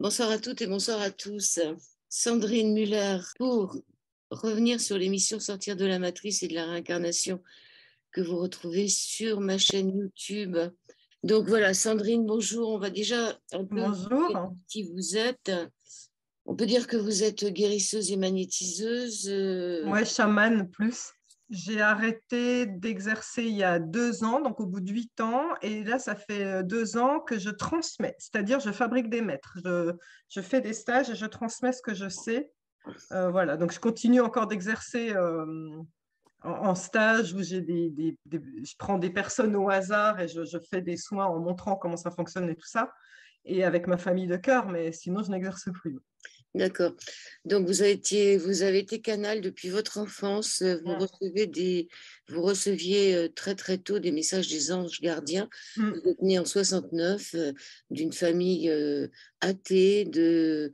Bonsoir à toutes et bonsoir à tous. Sandrine Muller, pour revenir sur l'émission Sortir de la matrice et de la réincarnation que vous retrouvez sur ma chaîne YouTube. Donc voilà, Sandrine, bonjour. On va déjà un peu vous dire Bonjour. qui vous êtes. On peut dire que vous êtes guérisseuse et magnétiseuse. Moi, chamane plus. J'ai arrêté d'exercer il y a 2 ans, donc au bout de 8 ans, et là, ça fait 2 ans que je transmets, c'est-à-dire je fabrique des maîtres. Je fais des stages et je transmets ce que je sais. Voilà, donc je continue encore d'exercer en stage où je prends des personnes au hasard et je fais des soins en montrant comment ça fonctionne et tout ça, et avec ma famille de cœur, mais sinon, je n'exerce plus. D'accord. Donc vous avez été canal depuis votre enfance. Vous receviez très très tôt des messages des anges gardiens. Vous Mm. êtes né en 69 d'une famille athée de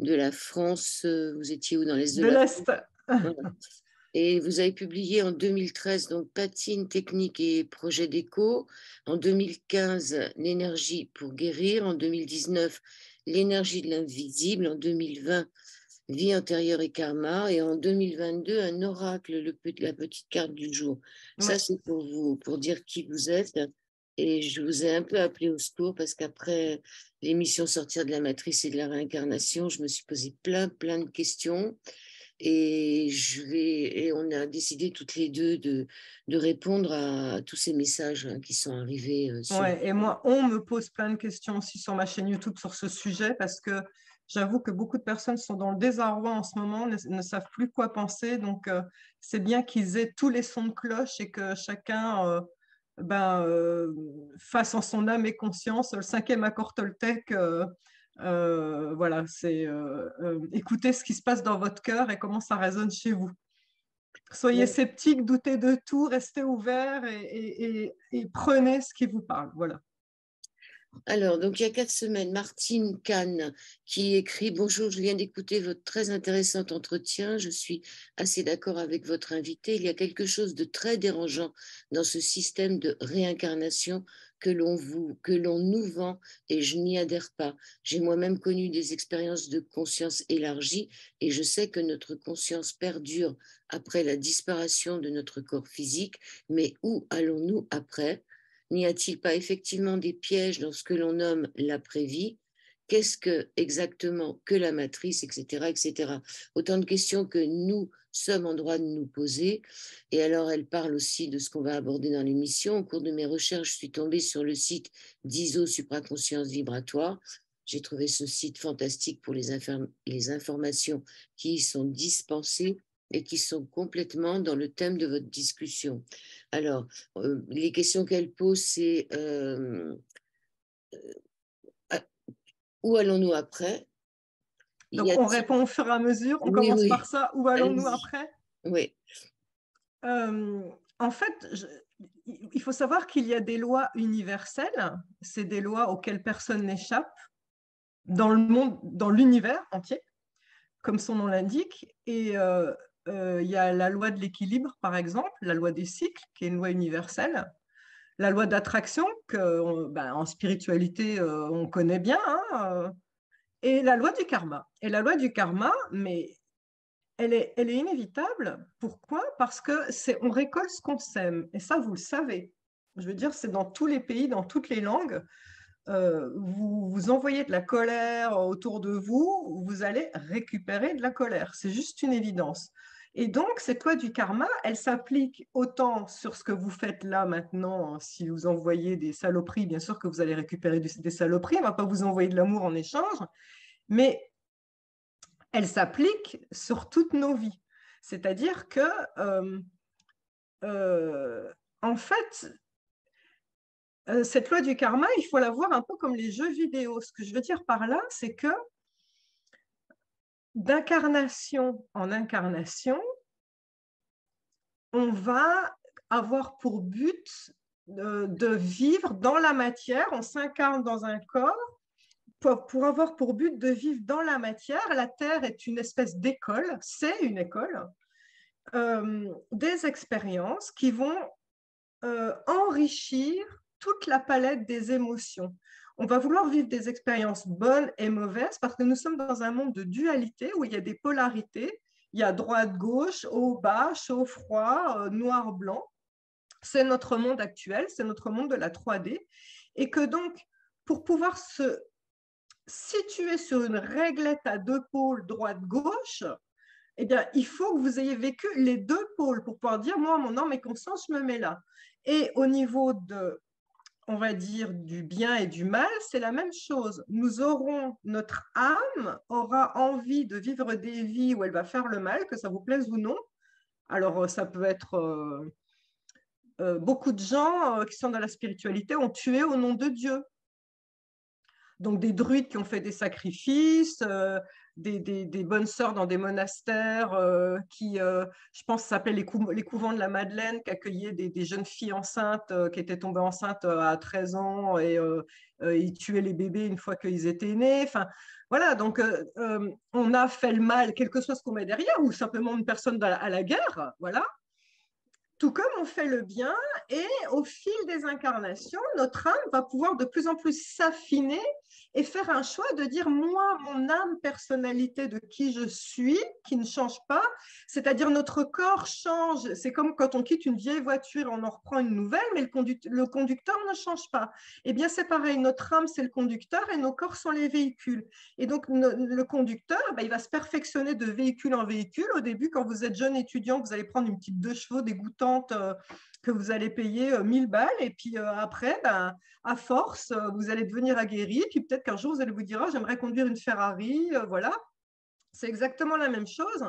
la France. Vous étiez où dans l'Est de De la l'Est. France? Voilà. Et vous avez publié en 2013 donc Patine, technique et projet d'éco. En 2015, l'énergie pour guérir. En 2019, l'énergie de l'invisible. En 2020, vie antérieure et karma. Et en 2022, un oracle, la petite carte du jour. Ça, Ouais. c'est pour vous, pour dire qui vous êtes. Et je vous ai un peu appelé au secours parce qu'après l'émission Sortir de la matrice et de la réincarnation, je me suis posé plein de questions. Et on a décidé toutes les deux de répondre à tous ces messages qui sont arrivés sur. Ouais, et moi, on me pose plein de questions aussi sur ma chaîne YouTube sur ce sujet parce que j'avoue que beaucoup de personnes sont dans le désarroi en ce moment, ne savent plus quoi penser. Donc, c'est bien qu'ils aient tous les sons de cloche et que chacun fasse en son âme et conscience le cinquième accord Toltec. Voilà, c'est écoutez ce qui se passe dans votre cœur et comment ça résonne chez vous. Soyez sceptiques, doutez de tout, restez ouverts et prenez ce qui vous parle. Voilà. Alors, donc il y a 4 semaines, Martine Kahn qui écrit: Bonjour, je viens d'écouter votre très intéressant entretien. Je suis assez d'accord avec votre invité. Il y a quelque chose de très dérangeant dans ce système de réincarnation que l'on nous vend et je n'y adhère pas. J'ai moi-même connu des expériences de conscience élargie et je sais que notre conscience perdure après la disparition de notre corps physique. Mais où allons-nous après? N'y a-t-il pas effectivement des pièges dans ce que l'on nomme l'après-vie? Qu'est-ce que exactement que la matrice, etc., etc. Autant de questions que nous sommes en droit de nous poser. Et alors, elle parle aussi de ce qu'on va aborder dans l'émission. Au cours de mes recherches, je suis tombée sur le site d'ISO Supraconscience Vibratoire. J'ai trouvé ce site fantastique pour les informations qui y sont dispensées et qui sont complètement dans le thème de votre discussion. Alors, les questions qu'elle pose, c'est ah, où allons-nous après? Y Donc, on a-t-il... répond au fur et à mesure. On Oui, commence par oui, ça. Où allons-nous allez-y. après? Oui, Euh, En fait, il faut savoir qu'il y a des lois universelles. C'est des lois auxquelles personne n'échappe dans le monde, dans l'univers entier, comme son nom l'indique. Et il y a la loi de l'équilibre, par exemple, la loi des cycles, qui est une loi universelle. La loi d'attraction, que, ben, en spiritualité, on connaît bien, hein, et la loi du karma. Et la loi du karma, mais elle est inévitable. Pourquoi? Parce que on récolte ce qu'on sème. Et ça, vous le savez. Je veux dire, c'est dans tous les pays, dans toutes les langues. Vous envoyez de la colère autour de vous, vous allez récupérer de la colère. C'est juste une évidence. Et donc, cette loi du karma, elle s'applique autant sur ce que vous faites là maintenant. Si vous envoyez des saloperies, bien sûr que vous allez récupérer des saloperies. On ne va pas vous envoyer de l'amour en échange, mais elle s'applique sur toutes nos vies. C'est-à-dire que, euh, euh, en fait, cette loi du karma, il faut la voir un peu comme les jeux vidéo. Ce que je veux dire par là, c'est que d'incarnation en incarnation, on va avoir pour but de vivre dans la matière. On s'incarne dans un corps pour avoir pour but de vivre dans la matière. La Terre est une espèce d'école, c'est une école, des expériences qui vont enrichir toute la palette des émotions. On va vouloir vivre des expériences bonnes et mauvaises parce que nous sommes dans un monde de dualité où il y a des polarités. Il y a droite-gauche, haut-bas, chaud-froid, noir-blanc. C'est notre monde actuel, c'est notre monde de la 3D. Et que donc, pour pouvoir se situer sur une réglette à deux pôles, droite-gauche, eh bien, il faut que vous ayez vécu les deux pôles pour pouvoir dire, moi, mon âme et conscience, je me mets là. Et au niveau de, on va dire, du bien et du mal, c'est la même chose. Nous aurons, notre âme aura envie de vivre des vies où elle va faire le mal, que ça vous plaise ou non. Alors, ça peut être... beaucoup de gens qui sont dans la spiritualité ont tué au nom de Dieu. Donc des druides qui ont fait des sacrifices, des bonnes sœurs dans des monastères qui, je pense, s'appelaient les couvents de la Madeleine, qui accueillaient des jeunes filles enceintes qui étaient tombées enceintes à 13 ans et ils tuaient les bébés une fois qu'ils étaient nés. Enfin, voilà, donc on a fait le mal, quel que soit ce qu'on met derrière, ou simplement une personne à la guerre, voilà. Tout comme on fait le bien, et au fil des incarnations, notre âme va pouvoir de plus en plus s'affiner et faire un choix de dire, moi, mon âme, personnalité de qui je suis, qui ne change pas, c'est-à-dire notre corps change. C'est comme quand on quitte une vieille voiture, on en reprend une nouvelle, mais le conducteur ne change pas. Eh bien, c'est pareil, notre âme, c'est le conducteur et nos corps sont les véhicules. Et donc, le conducteur, il va se perfectionner de véhicule en véhicule. Au début, quand vous êtes jeune étudiant, vous allez prendre une petite 2 chevaux dégoûtante que vous allez payer 1000 balles. Et puis après, à force, vous allez devenir aguerri. Puis peut-être qu'un jour, vous allez vous dire, oh, j'aimerais conduire une Ferrari. Voilà. C'est exactement la même chose.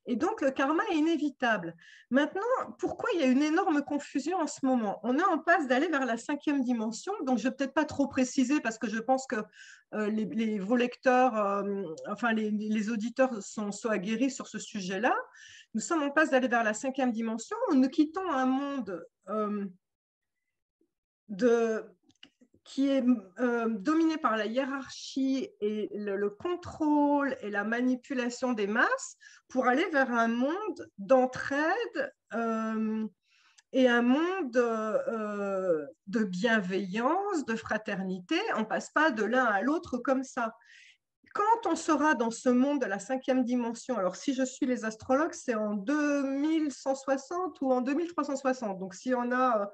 Et donc, le karma est inévitable. Maintenant, pourquoi il y a une énorme confusion en ce moment? On est en passe d'aller vers la 5e dimension. Donc, je ne vais peut-être pas trop préciser parce que je pense que vos lecteurs, enfin, les auditeurs sont aguerris sur ce sujet-là. Nous sommes en passe d'aller vers la 5e dimension. Nous quittons un monde qui est dominé par la hiérarchie et le contrôle et la manipulation des masses pour aller vers un monde d'entraide et un monde de bienveillance, de fraternité. On ne passe pas de l'un à l'autre comme ça. Quand on sera dans ce monde de la 5e dimension, alors si je suis les astrologues, c'est en 2160 ou en 2360. Donc, s'il y en a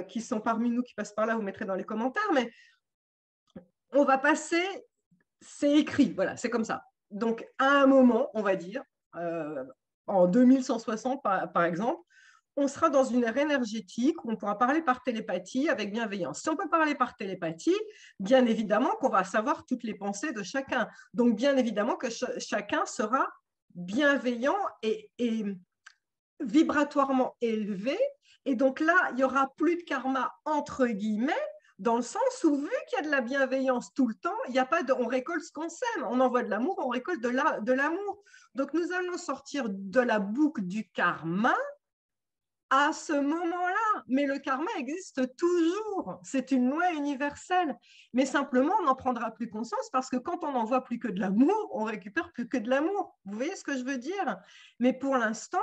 qui sont parmi nous, qui passent par là, vous mettrez dans les commentaires. Mais on va passer, c'est écrit, voilà, c'est comme ça. Donc, à un moment, on va dire, en 2160 par exemple, on sera dans une ère énergétique où on pourra parler par télépathie avec bienveillance. Si on peut parler par télépathie, bien évidemment qu'on va savoir toutes les pensées de chacun. Donc, bien évidemment que chacun sera bienveillant et vibratoirement élevé. Et donc là, il n'y aura plus de karma entre guillemets, dans le sens où, vu qu'il y a de la bienveillance tout le temps, il y a pas de, on récolte ce qu'on sème. On envoie de l'amour, on récolte de l'amour. Donc, nous allons sortir de la boucle du karma à ce moment-là. Mais le karma existe toujours. C'est une loi universelle. Mais simplement, on n'en prendra plus conscience parce que quand on n'envoie plus que de l'amour, on récupère plus que de l'amour. Vous voyez ce que je veux dire? Mais pour l'instant,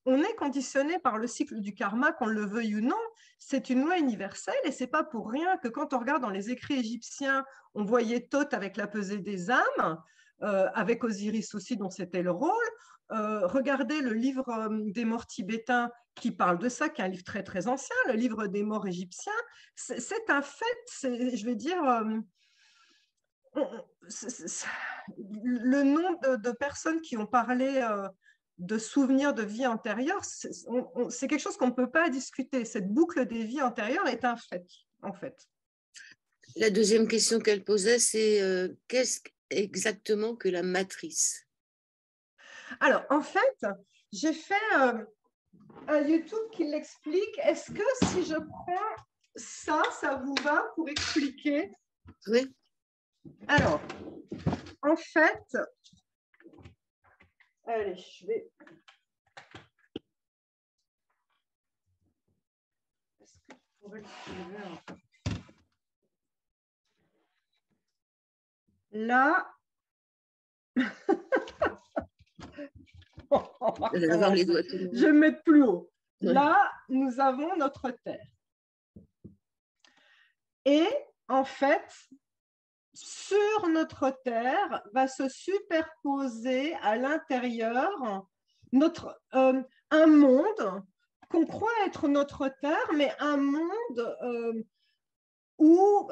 on est conditionné par le cycle du karma, qu'on le veuille ou non. C'est une loi universelle et c'est pas pour rien que quand on regarde dans les écrits égyptiens, on voyait Thoth avec la pesée des âmes, avec Osiris aussi dont c'était le rôle. Regardez le livre des morts tibétains qui parle de ça, qui est un livre très très ancien, le livre des morts égyptiens. C'est un fait, je vais dire, le nombre de personnes qui ont parlé de souvenirs de vie antérieure, c'est quelque chose qu'on ne peut pas discuter. Cette boucle des vies antérieures est un fait, en fait. La deuxième question qu'elle posait, c'est qu'est-ce exactement que la matrice? Alors, en fait, j'ai fait un YouTube qui l'explique. Est-ce que si je prends ça, ça vous va pour expliquer? Oui. Alors, en fait, allez, je vais... Est-ce que je pourrais le trouver un peu? Là, je vais me mettre plus haut. Oui. Là, nous avons notre Terre. Et en fait, sur notre Terre, va se superposer à l'intérieur un monde qu'on croit être notre Terre, mais un monde où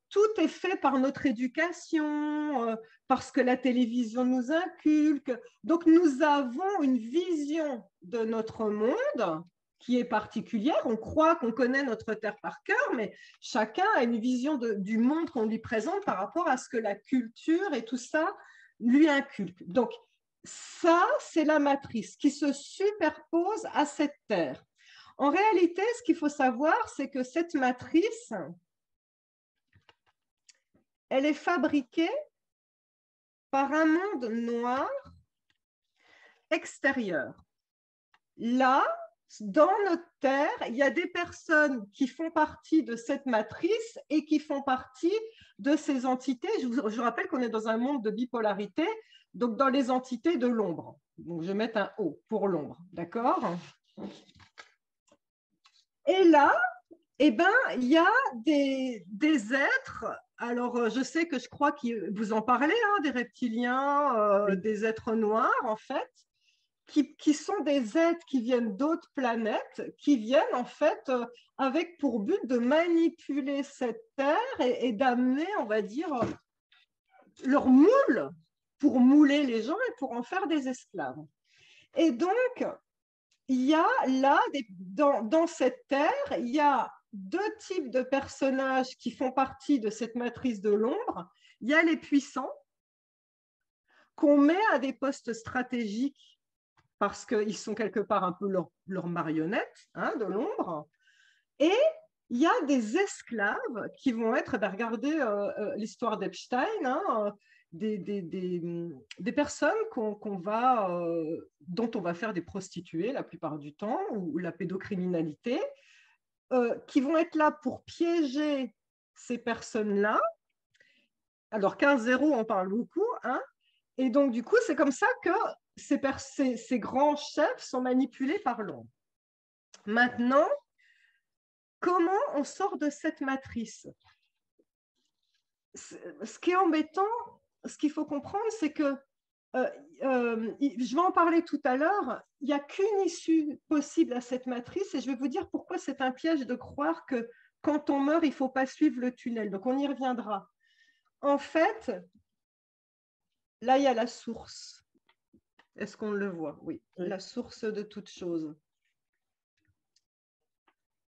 tout est fait par notre éducation, parce que la télévision nous inculque. Donc, nous avons une vision de notre monde qui est particulière. On croit qu'on connaît notre Terre par cœur, mais chacun a une vision du monde qu'on lui présente par rapport à ce que la culture et tout ça lui inculque. Donc, ça, c'est la matrice qui se superpose à cette Terre. En réalité, ce qu'il faut savoir, c'est que cette matrice, elle est fabriquée par un monde noir extérieur. Là, dans notre Terre, il y a des personnes qui font partie de cette matrice et qui font partie de ces entités. Je vous rappelle qu'on est dans un monde de bipolarité, donc dans les entités de l'ombre. Donc, je vais mettre un O pour l'ombre, d'accord? Et là, eh ben, il y a des êtres. Alors, je sais que je crois que vous en parlez, hein, des reptiliens, Oui. des êtres noirs, en fait, qui sont des êtres qui viennent d'autres planètes, qui viennent, en fait, avec pour but de manipuler cette Terre et d'amener, on va dire, leur moule pour mouler les gens et pour en faire des esclaves. Et donc, il y a là, dans cette Terre, il y a deux types de personnages qui font partie de cette matrice de l'ombre. Il y a les puissants qu'on met à des postes stratégiques parce qu'ils sont quelque part un peu leur marionnette, hein, de l'ombre. Et il y a des esclaves qui vont être, ben regardez l'histoire d'Epstein, hein, des personnes dont on va faire des prostituées la plupart du temps, ou la pédocriminalité, qui vont être là pour piéger ces personnes-là. Alors 15-0, on parle beaucoup, hein, et donc du coup, c'est comme ça que ces grands chefs sont manipulés par l'ombre. Maintenant, comment on sort de cette matrice? Ce qui est embêtant, ce qu'il faut comprendre, c'est que, je vais en parler tout à l'heure, il n'y a qu'une issue possible à cette matrice et je vais vous dire pourquoi c'est un piège de croire que quand on meurt, il ne faut pas suivre le tunnel. Donc, on y reviendra. En fait, là, il y a la source. Est-ce qu'on le voit? Oui, la source de toute chose.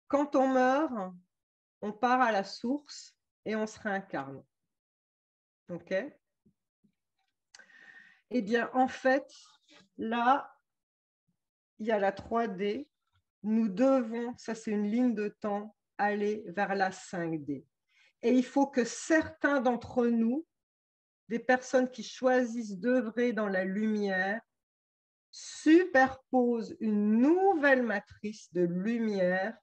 Quand on meurt, on part à la source et on se réincarne. OK? Eh bien, en fait, là, il y a la 3D. Nous devons, ça c'est une ligne de temps, aller vers la 5D. Et il faut que certains d'entre nous, des personnes qui choisissent d'œuvrer dans la lumière, superposent une nouvelle matrice de lumière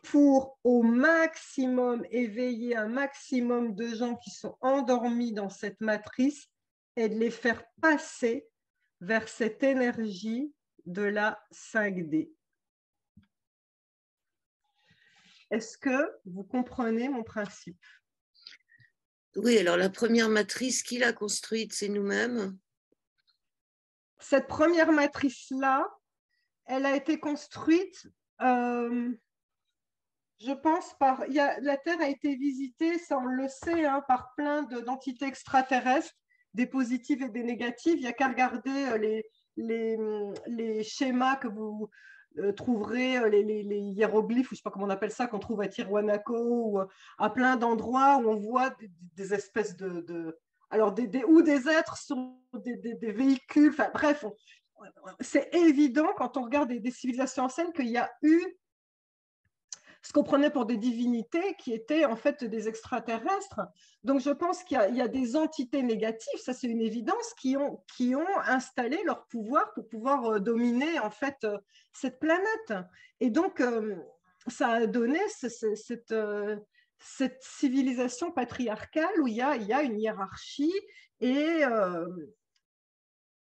pour au maximum éveiller un maximum de gens qui sont endormis dans cette matrice et de les faire passer vers cette énergie de la 5D. Est-ce que vous comprenez mon principe? Oui, alors la première matrice, qui l'a construite? C'est nous-mêmes? Cette première matrice-là, elle a été construite, je pense, la Terre a été visitée, ça on le sait, hein, par plein d'entités extraterrestres, des positives et des négatives. Il n'y a qu'à regarder les schémas que vous trouverez, les hiéroglyphes, ou je ne sais pas comment on appelle ça, qu'on trouve à Tiwanaku, ou à plein d'endroits où on voit des espèces alors ou des êtres sur des véhicules, enfin bref, c'est évident quand on regarde des civilisations anciennes qu'il y a eu ce qu'on prenait pour des divinités qui étaient en fait des extraterrestres. Donc je pense qu'il y a des entités négatives, ça c'est une évidence, qui ont installé leur pouvoir pour pouvoir dominer en fait cette planète. Et donc ça a donné cette civilisation patriarcale où il y a une hiérarchie et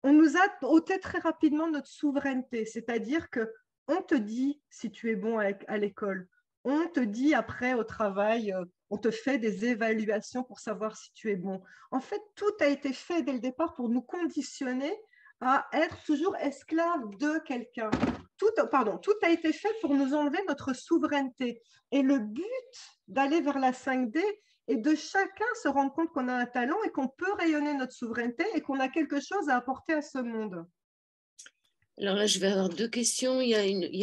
on nous a ôté très rapidement notre souveraineté, c'est-à-dire qu'on te dit si tu es bon à l'école, on te dit après au travail, on te fait des évaluations pour savoir si tu es bon. En fait, tout a été fait dès le départ pour nous conditionner à être toujours esclaves de quelqu'un. Tout a été fait pour nous enlever notre souveraineté. Et le but d'aller vers la 5D est de chacun se rendre compte qu'on a un talent et qu'on peut rayonner notre souveraineté et qu'on a quelque chose à apporter à ce monde. Alors là, je vais avoir deux questions. Il y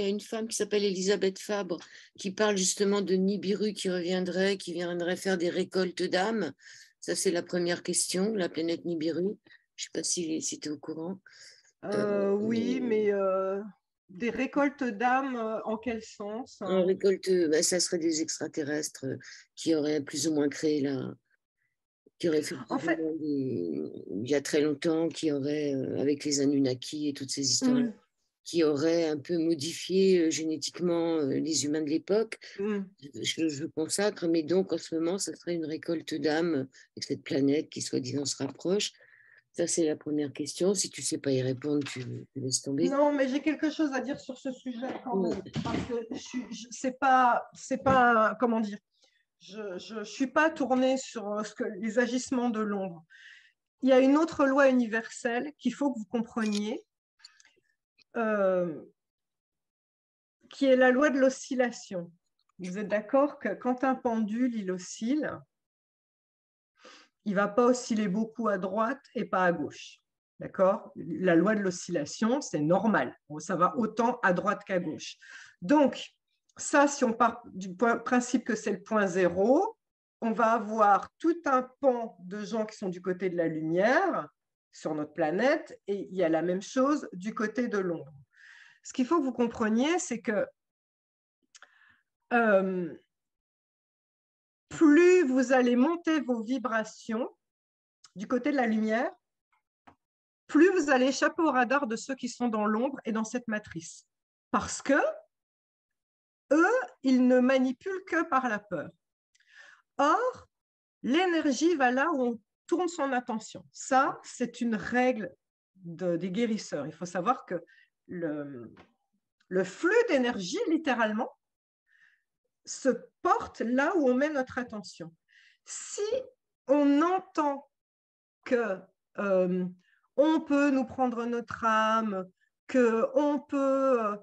a une femme qui s'appelle Elisabeth Fabre qui parle justement de Nibiru qui viendrait faire des récoltes d'âmes. Ça, c'est la première question, la planète Nibiru. Je ne sais pas si tu es au courant. Oui, mais des récoltes d'âmes, en quel sens? En récolte, bah, ça serait des extraterrestres qui auraient plus ou moins créé qui auraient fait, En fait, il y a très longtemps, qui auraient, avec les Anunnaki et toutes ces histoires, qui auraient un peu modifié génétiquement les humains de l'époque. Je consacre, mais donc en ce moment, ça serait une récolte d'âmes avec cette planète qui soi-disant se rapproche. Ça, c'est la première question. Si tu ne sais pas y répondre, tu laisses tomber. Non, mais j'ai quelque chose à dire sur ce sujet quand même. Parce que c'est pas, comment dire, je suis pas tournée sur les agissements de l'ombre. Il y a une autre loi universelle qu'il faut que vous compreniez, qui est la loi de l'oscillation. Vous êtes d'accord que quand un pendule, il oscille, il ne va pas osciller beaucoup à droite et pas à gauche. D'accord? La loi de l'oscillation, c'est normal. Ça va autant à droite qu'à gauche. Donc, ça, si on part du principe que c'est le point zéro, on va avoir tout un pan de gens qui sont du côté de la lumière sur notre planète et il y a la même chose du côté de l'ombre. Ce qu'il faut que vous compreniez, c'est que plus vous allez monter vos vibrations du côté de la lumière, plus vous allez échapper au radar de ceux qui sont dans l'ombre et dans cette matrice. Parce que eux, ils ne manipulent que par la peur. Or, l'énergie va là où on tourne son attention. Ça, c'est une règle des guérisseurs. Il faut savoir que le flux d'énergie, littéralement, se porte là où on met notre attention. Si on entend que on peut nous prendre notre âme, qu'on peut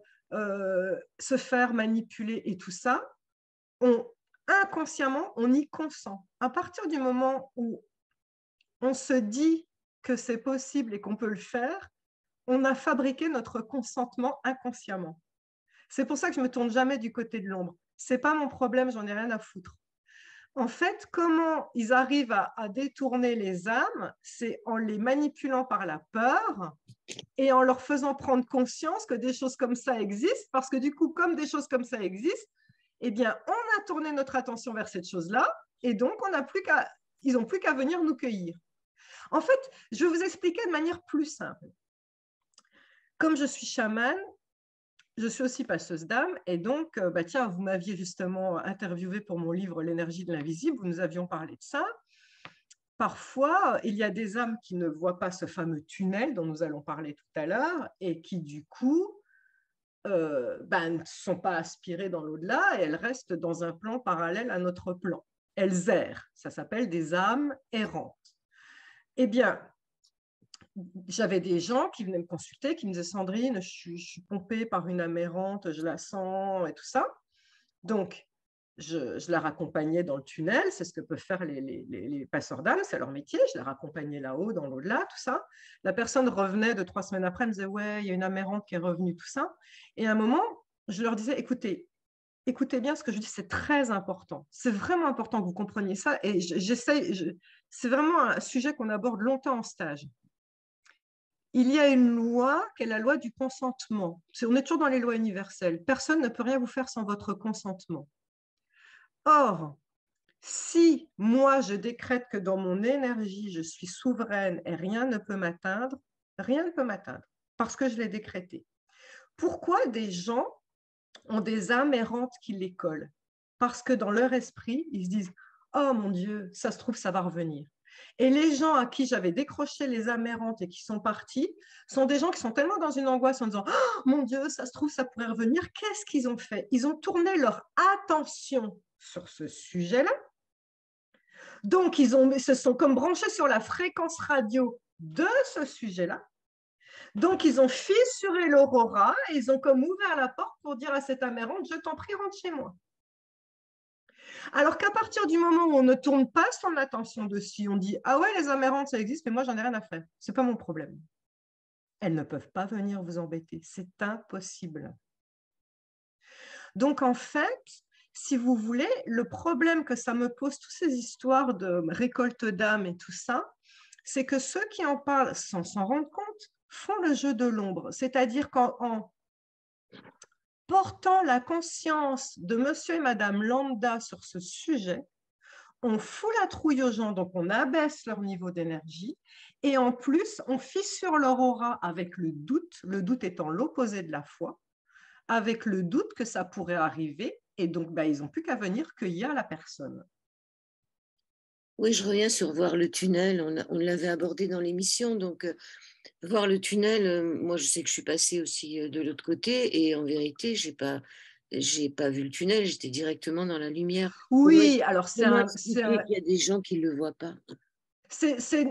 se faire manipuler et tout ça, inconsciemment, on y consent. À partir du moment où on se dit que c'est possible et qu'on peut le faire, on a fabriqué notre consentement inconsciemment. C'est pour ça que je ne me tourne jamais du côté de l'ombre. Ce n'est pas mon problème, j'en ai rien à foutre. En fait, comment ils arrivent à détourner les âmes, c'est en les manipulant par la peur et en leur faisant prendre conscience que des choses comme ça existent, parce que du coup, comme des choses comme ça existent, eh bien, on a tourné notre attention vers cette chose-là, et donc ils n'ont plus qu'à venir nous cueillir. En fait, je vais vous expliquer de manière plus simple. Comme je suis chamane, je suis aussi passeuse d'âme et donc, tiens, vous m'aviez justement interviewé pour mon livre L'énergie de l'invisible, nous avions parlé de ça. Parfois, il y a des âmes qui ne voient pas ce fameux tunnel dont nous allons parler tout à l'heure et qui, du coup, ne sont pas aspirées dans l'au-delà et elles restent dans un plan parallèle à notre plan. Elles errent, ça s'appelle des âmes errantes. Eh bien, j'avais des gens qui venaient me consulter, qui me disaient « Sandrine, je suis pompée par une âme errante, je la sens et tout ça. » Donc, je la raccompagnais dans le tunnel, c'est ce que peuvent faire les passeurs d'âme, c'est leur métier, je la raccompagnais là-haut, dans l'au-delà, tout ça. La personne revenait 2-3 semaines après, elle me disait « Ouais, il y a une âme errante qui est revenue, tout ça. » Et à un moment, je leur disais « Écoutez bien ce que je dis, c'est très important. C'est vraiment important que vous compreniez ça. » Et c'est vraiment un sujet qu'on aborde longtemps en stage. Il y a une loi qui est la loi du consentement. On est toujours dans les lois universelles. Personne ne peut rien vous faire sans votre consentement. Or, si moi je décrète que dans mon énergie, je suis souveraine et rien ne peut m'atteindre, parce que je l'ai décrété. Pourquoi des gens ont des âmes errantes qui les collent? Parce que dans leur esprit, ils se disent « Oh mon Dieu, ça se trouve, ça va revenir. » Et les gens à qui j'avais décroché les âmes errantes et qui sont partis sont des gens qui sont tellement dans une angoisse en disant « Oh mon Dieu, ça se trouve, ça pourrait revenir. » Qu'est-ce qu'ils ont fait? Ils ont tourné leur attention sur ce sujet-là Donc, ils se sont comme branchés sur la fréquence radio de ce sujet-là. Donc, ils ont fissuré l'aurora et ils ont comme ouvert la porte pour dire à cette amérante, je t'en prie, rentre chez moi. Alors qu'à partir du moment où on ne tourne pas son attention dessus, on dit, ah ouais, les amérantes, ça existe, mais moi, j'en ai rien à faire. Ce n'est pas mon problème. Elles ne peuvent pas venir vous embêter. C'est impossible. Donc, en fait, si vous voulez, le problème que ça me pose, toutes ces histoires de récolte d'âme et tout ça, c'est que ceux qui en parlent sans s'en rendre compte font le jeu de l'ombre. C'est-à-dire qu'en portant la conscience de monsieur et madame lambda sur ce sujet, on fout la trouille aux gens, donc on abaisse leur niveau d'énergie, et en plus, on fissure leur aura avec le doute étant l'opposé de la foi, avec le doute que ça pourrait arriver, et donc ils n'ont plus qu'à venir cueillir la personne. Oui, je reviens sur voir le tunnel, on l'avait abordé dans l'émission, donc voir le tunnel, moi je sais que je suis passée aussi de l'autre côté, et en vérité, j'ai pas vu le tunnel, j'étais directement dans la lumière. Oui, alors Comment expliquer qu'il y a des gens qui ne le voient pas? C'est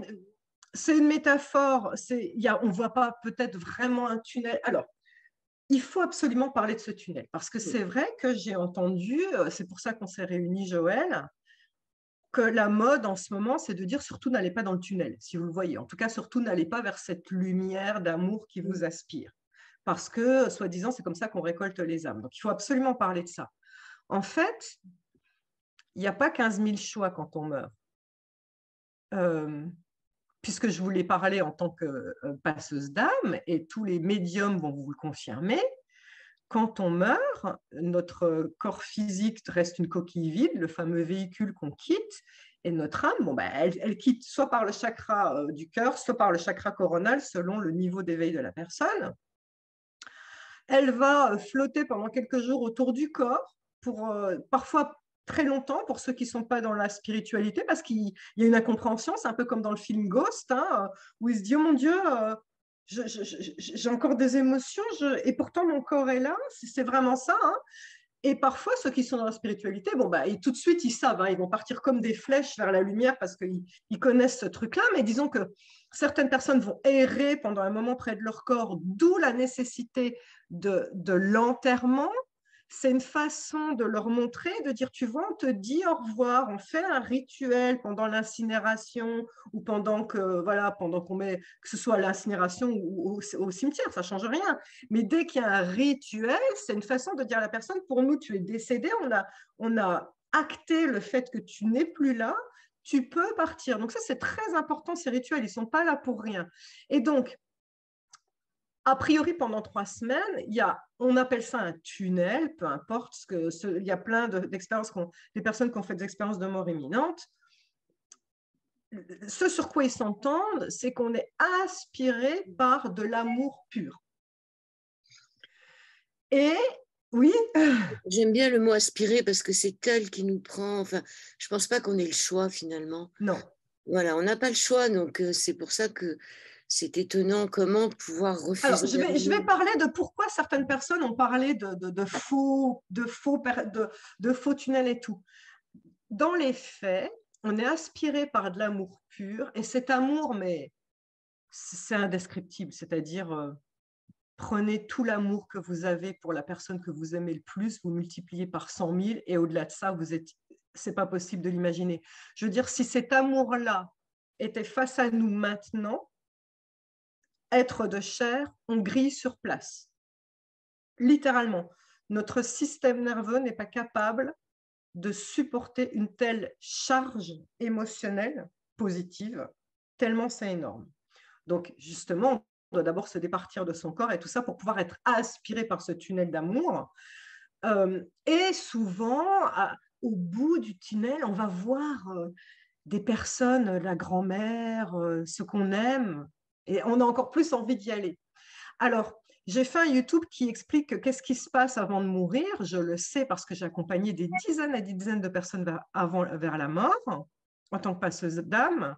une métaphore, on ne voit pas peut-être vraiment un tunnel. Alors, il faut absolument parler de ce tunnel, parce que c'est vrai que j'ai entendu, c'est pour ça qu'on s'est réunis, Joël, que la mode en ce moment, c'est de dire surtout n'allez pas dans le tunnel, si vous le voyez. En tout cas, surtout n'allez pas vers cette lumière d'amour qui vous aspire. Parce que, soi-disant, c'est comme ça qu'on récolte les âmes. Donc, il faut absolument parler de ça. En fait, il n'y a pas 15 000 choix quand on meurt. Puisque je voulais parler en tant que passeuse d'âme, et tous les médiums vont vous le confirmer, quand on meurt, notre corps physique reste une coquille vide, le fameux véhicule qu'on quitte, et notre âme, elle quitte soit par le chakra du cœur, soit par le chakra coronal, selon le niveau d'éveil de la personne. Elle va flotter pendant quelques jours autour du corps, pour parfois très longtemps pour ceux qui ne sont pas dans la spiritualité, parce qu'il y a une incompréhension, c'est un peu comme dans le film Ghost, hein, où il se dit, oh mon Dieu, j'ai encore des émotions, et pourtant mon corps est là, c'est vraiment ça. Hein. Et parfois, ceux qui sont dans la spiritualité, et tout de suite, ils savent, hein, ils vont partir comme des flèches vers la lumière parce qu'ils connaissent ce truc-là, mais disons que certaines personnes vont errer pendant un moment près de leur corps, d'où la nécessité de l'enterrement. C'est une façon de leur montrer, de dire, tu vois, on te dit au revoir, on fait un rituel pendant l'incinération ou pendant qu'on met, que ce soit à l'incinération ou au cimetière, ça ne change rien. Mais dès qu'il y a un rituel, c'est une façon de dire à la personne, pour nous, tu es décédé, on a acté le fait que tu n'es plus là, tu peux partir. Donc ça, c'est très important, ces rituels, ils ne sont pas là pour rien. Et donc, a priori, pendant 3 semaines, on appelle ça un tunnel, peu importe, il y a plein d'expériences, des personnes qui ont fait des expériences de mort imminente. Ce sur quoi ils s'entendent, c'est qu'on est aspiré par de l'amour pur. Et oui. J'aime bien le mot aspirer parce que c'est elle qui nous prend. Enfin, je pense pas qu'on ait le choix finalement. Non. Voilà, on n'a pas le choix, donc c'est pour ça que c'est étonnant comment pouvoir refuser. Alors, je vais parler de pourquoi certaines personnes ont parlé de faux tunnels et tout. Dans les faits, on est aspiré par de l'amour pur, et cet amour, mais c'est indescriptible, c'est-à-dire prenez tout l'amour que vous avez pour la personne que vous aimez le plus, vous multipliez par 100 000, et au-delà de ça, c'est pas possible de l'imaginer. Je veux dire, si cet amour-là était face à nous maintenant, être de chair, on grille sur place. Littéralement, notre système nerveux n'est pas capable de supporter une telle charge émotionnelle positive, tellement c'est énorme. Donc, justement, on doit d'abord se départir de son corps et tout ça pour pouvoir être aspiré par ce tunnel d'amour. Et souvent, au bout du tunnel, on va voir des personnes, la grand-mère, ce qu'on aime, et on a encore plus envie d'y aller. Alors, j'ai fait un YouTube qui explique qu'est-ce qui se passe avant de mourir. Je le sais parce que j'ai accompagné des dizaines et des dizaines de personnes vers la mort en tant que passeuse d'âme.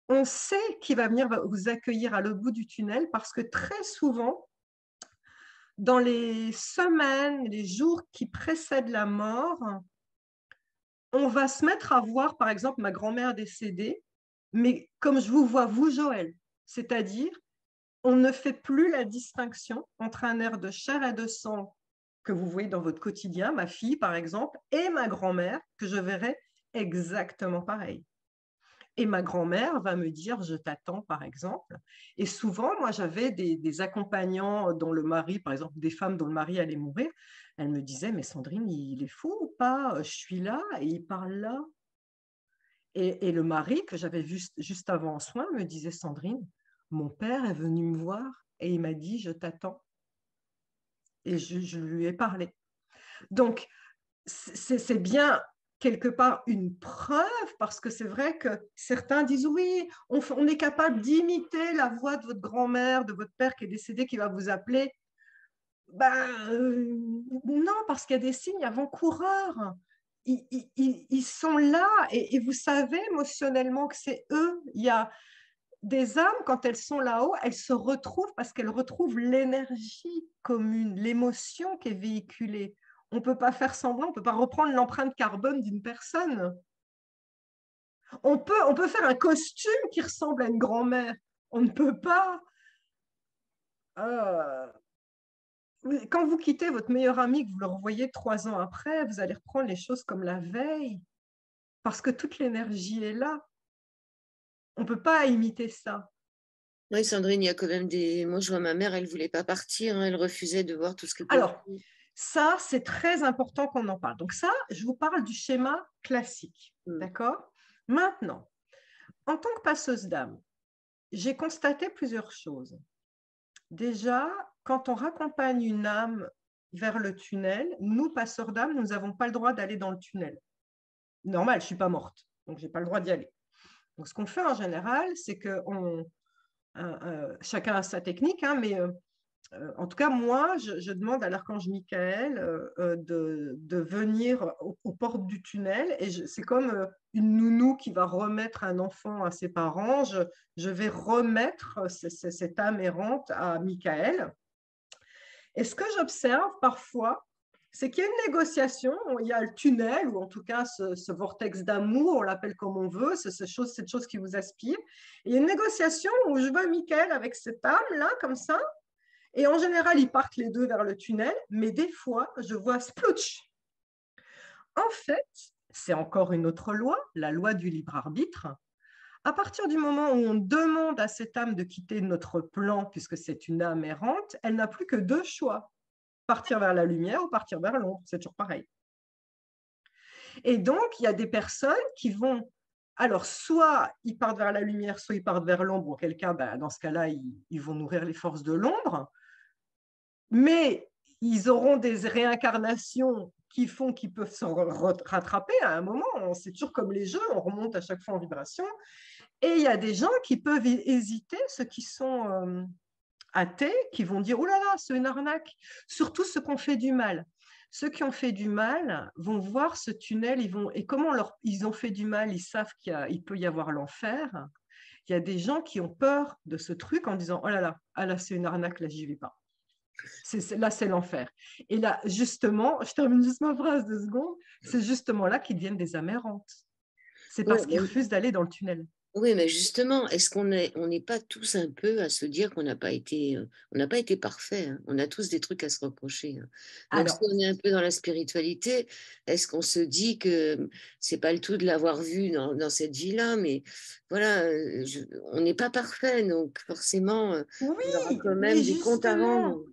On sait qui va venir vous accueillir à l'autre bout du tunnel parce que très souvent, dans les semaines, les jours qui précèdent la mort, on va se mettre à voir, par exemple, ma grand-mère décédée, mais comme je vous vois, vous, Joël, c'est-à-dire, on ne fait plus la distinction entre un air de chair et de sang que vous voyez dans votre quotidien, ma fille, par exemple, et ma grand-mère, que je verrai exactement pareil. Et ma grand-mère va me dire, je t'attends, par exemple. Et souvent, moi, j'avais des accompagnants dont le mari, par exemple, des femmes dont le mari allait mourir. Elle me disait, mais Sandrine, il est fou ou pas? Je suis là et il parle là. Et le mari que j'avais vu juste avant en soins me disait, Sandrine, mon père est venu me voir et il m'a dit, je t'attends. Et je lui ai parlé. Donc, c'est bien quelque part une preuve parce que c'est vrai que certains disent oui, on est capable d'imiter la voix de votre grand-mère, de votre père qui est décédé, qui va vous appeler. Ben, non, parce qu'il y a des signes avant-coureurs. Ils sont là et vous savez émotionnellement que c'est eux. Il y a des âmes, quand elles sont là-haut, elles se retrouvent parce qu'elles retrouvent l'énergie commune, l'émotion qui est véhiculée. On ne peut pas faire semblant, on ne peut pas reprendre l'empreinte carbone d'une personne. On peut faire un costume qui ressemble à une grand-mère. On ne peut pas. euh, Quand vous quittez votre meilleur ami, que vous le revoyez 3 ans après, vous allez reprendre les choses comme la veille, parce que toute l'énergie est là. On ne peut pas imiter ça. Oui, Sandrine, il y a quand même des. Moi, je vois ma mère, elle ne voulait pas partir, hein, elle refusait de voir tout ce que était. Alors, ça, c'est très important qu'on en parle. Donc ça, je vous parle du schéma classique. D'accord? Maintenant, en tant que passeuse d'âme, j'ai constaté plusieurs choses. Déjà, quand on raccompagne une âme vers le tunnel, nous, passeurs d'âme, nous n'avons pas le droit d'aller dans le tunnel. Normal, je ne suis pas morte, donc je n'ai pas le droit d'y aller. Donc, ce qu'on fait en général, c'est que chacun a sa technique, hein, mais en tout cas, moi, je demande à l'archange Michael de venir aux portes du tunnel. Et c'est comme une nounou qui va remettre un enfant à ses parents. Je vais remettre cette âme errante à Michael. Et ce que j'observe parfois, c'est qu'il y a une négociation, il y a le tunnel, ou en tout cas ce vortex d'amour, on l'appelle comme on veut, c'est cette chose qui vous aspire. Et il y a une négociation où je vois Michael avec cette âme-là, comme ça, et en général, ils partent les deux vers le tunnel, mais des fois, je vois splutch. En fait, c'est encore une autre loi, la loi du libre arbitre. À partir du moment où on demande à cette âme de quitter notre plan, puisque c'est une âme errante, elle n'a plus que deux choix, partir vers la lumière ou partir vers l'ombre, c'est toujours pareil. Et donc, il y a des personnes qui vont, alors soit ils partent vers la lumière, soit ils partent vers l'ombre, auquel cas, dans ce cas-là, ils vont nourrir les forces de l'ombre, mais ils auront des réincarnations qui font qu'ils peuvent se rattraper à un moment. C'est toujours comme les jeux, on remonte à chaque fois en vibration. Et il y a des gens qui peuvent hésiter, ceux qui sont athées, qui vont dire « Oh là là, c'est une arnaque !» Surtout ceux qui ont fait du mal. Ceux qui ont fait du mal vont voir ce tunnel, et comment ils ont fait du mal, ils savent qu'il peut y avoir l'enfer. Il y a des gens qui ont peur de ce truc en disant « Oh là là, ah là c'est une arnaque, là j'y vais pas ». Là, c'est l'enfer. Et là, justement, je termine juste ma phrase 2 secondes, c'est justement là qu'ils deviennent des amérantes. C'est Ouais, parce qu'ils refusent d'aller dans le tunnel. oui, mais justement, est-ce on n'est pas tous un peu à se dire qu'on n'a pas été, on n'a pas été parfait, hein. On a tous des trucs à se reprocher, hein. Donc, si Alors, on est un peu dans la spiritualité, est-ce qu'on se dit que c'est pas le tout de l'avoir vu dans cette vie-là, mais voilà, on n'est pas parfait, donc forcément, on aura oui, quand mais même des comptes à justement, rendre.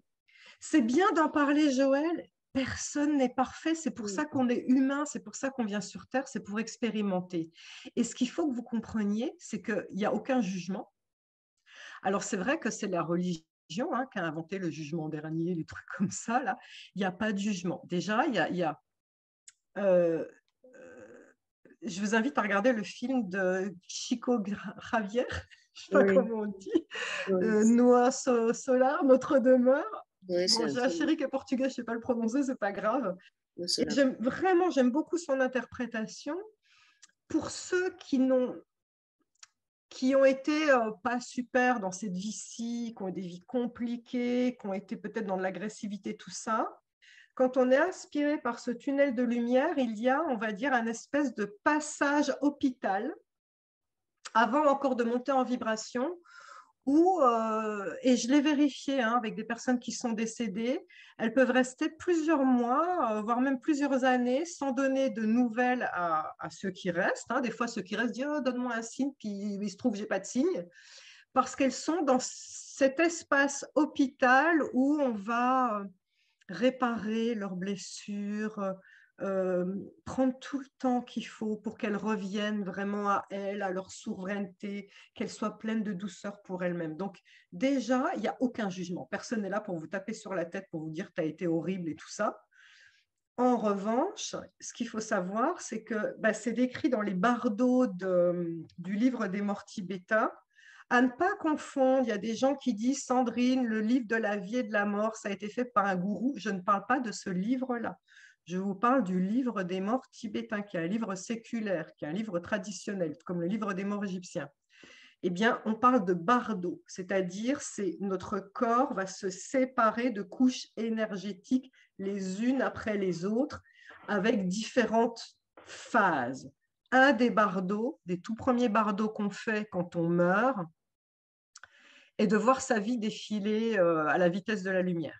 c'est bien d'en parler, Joël. Personne n'est parfait, c'est pour Mm. ça qu'on est humain, c'est pour ça qu'on vient sur Terre, c'est pour expérimenter. Et ce qu'il faut que vous compreniez, c'est qu'il n'y a aucun jugement. Alors, c'est vrai que c'est la religion qui a inventé le jugement dernier, les trucs comme ça, là. Il n'y a pas de jugement. Déjà, euh, euh, je vous invite à regarder le film de Chico Javier, je ne sais pas Oui, comment on dit, oui, Noa Solar, Notre demeure. oui, Bon, j'ai un chéri qui est portugais, je ne sais pas le prononcer, c'est pas grave. Et j'aime beaucoup son interprétation. Pour ceux qui ont été pas super dans cette vie-ci, qui ont des vies compliquées, qui ont été peut-être dans de l'agressivité, tout ça, quand on est inspiré par ce tunnel de lumière, il y a, on va dire, un espèce de passage hôpital avant encore de monter en vibration où, et je l'ai vérifié avec des personnes qui sont décédées, elles peuvent rester plusieurs mois, voire même plusieurs années, sans donner de nouvelles à ceux qui restent. Des fois, ceux qui restent disent oh, donne-moi un signe, puis il se trouve que je n'ai pas de signe, parce qu'elles sont dans cet espace hôpital où on va réparer leurs blessures, prendre tout le temps qu'il faut pour qu'elles reviennent vraiment à elles, à leur souveraineté, qu'elles soient pleines de douceur pour elles-mêmes. Donc déjà, il n'y a aucun jugement. Personne n'est là pour vous taper sur la tête, pour vous dire tu as été horrible et tout ça. En revanche, ce qu'il faut savoir, c'est que c'est décrit dans les bardeaux du livre des morts tibétains. À ne pas confondre, il y a des gens qui disent Sandrine, le livre de la vie et de la mort, ça a été fait par un gourou. Je ne parle pas de ce livre-là. Je vous parle du livre des morts tibétains, qui est un livre séculaire, qui est un livre traditionnel, comme le livre des morts égyptiens. Eh bien, on parle de bardeau, c'est-à-dire c'est notre corps va se séparer de couches énergétiques les unes après les autres, avec différentes phases. Un des bardeaux, des tout premiers bardeaux qu'on fait quand on meurt, et de voir sa vie défiler à la vitesse de la lumière.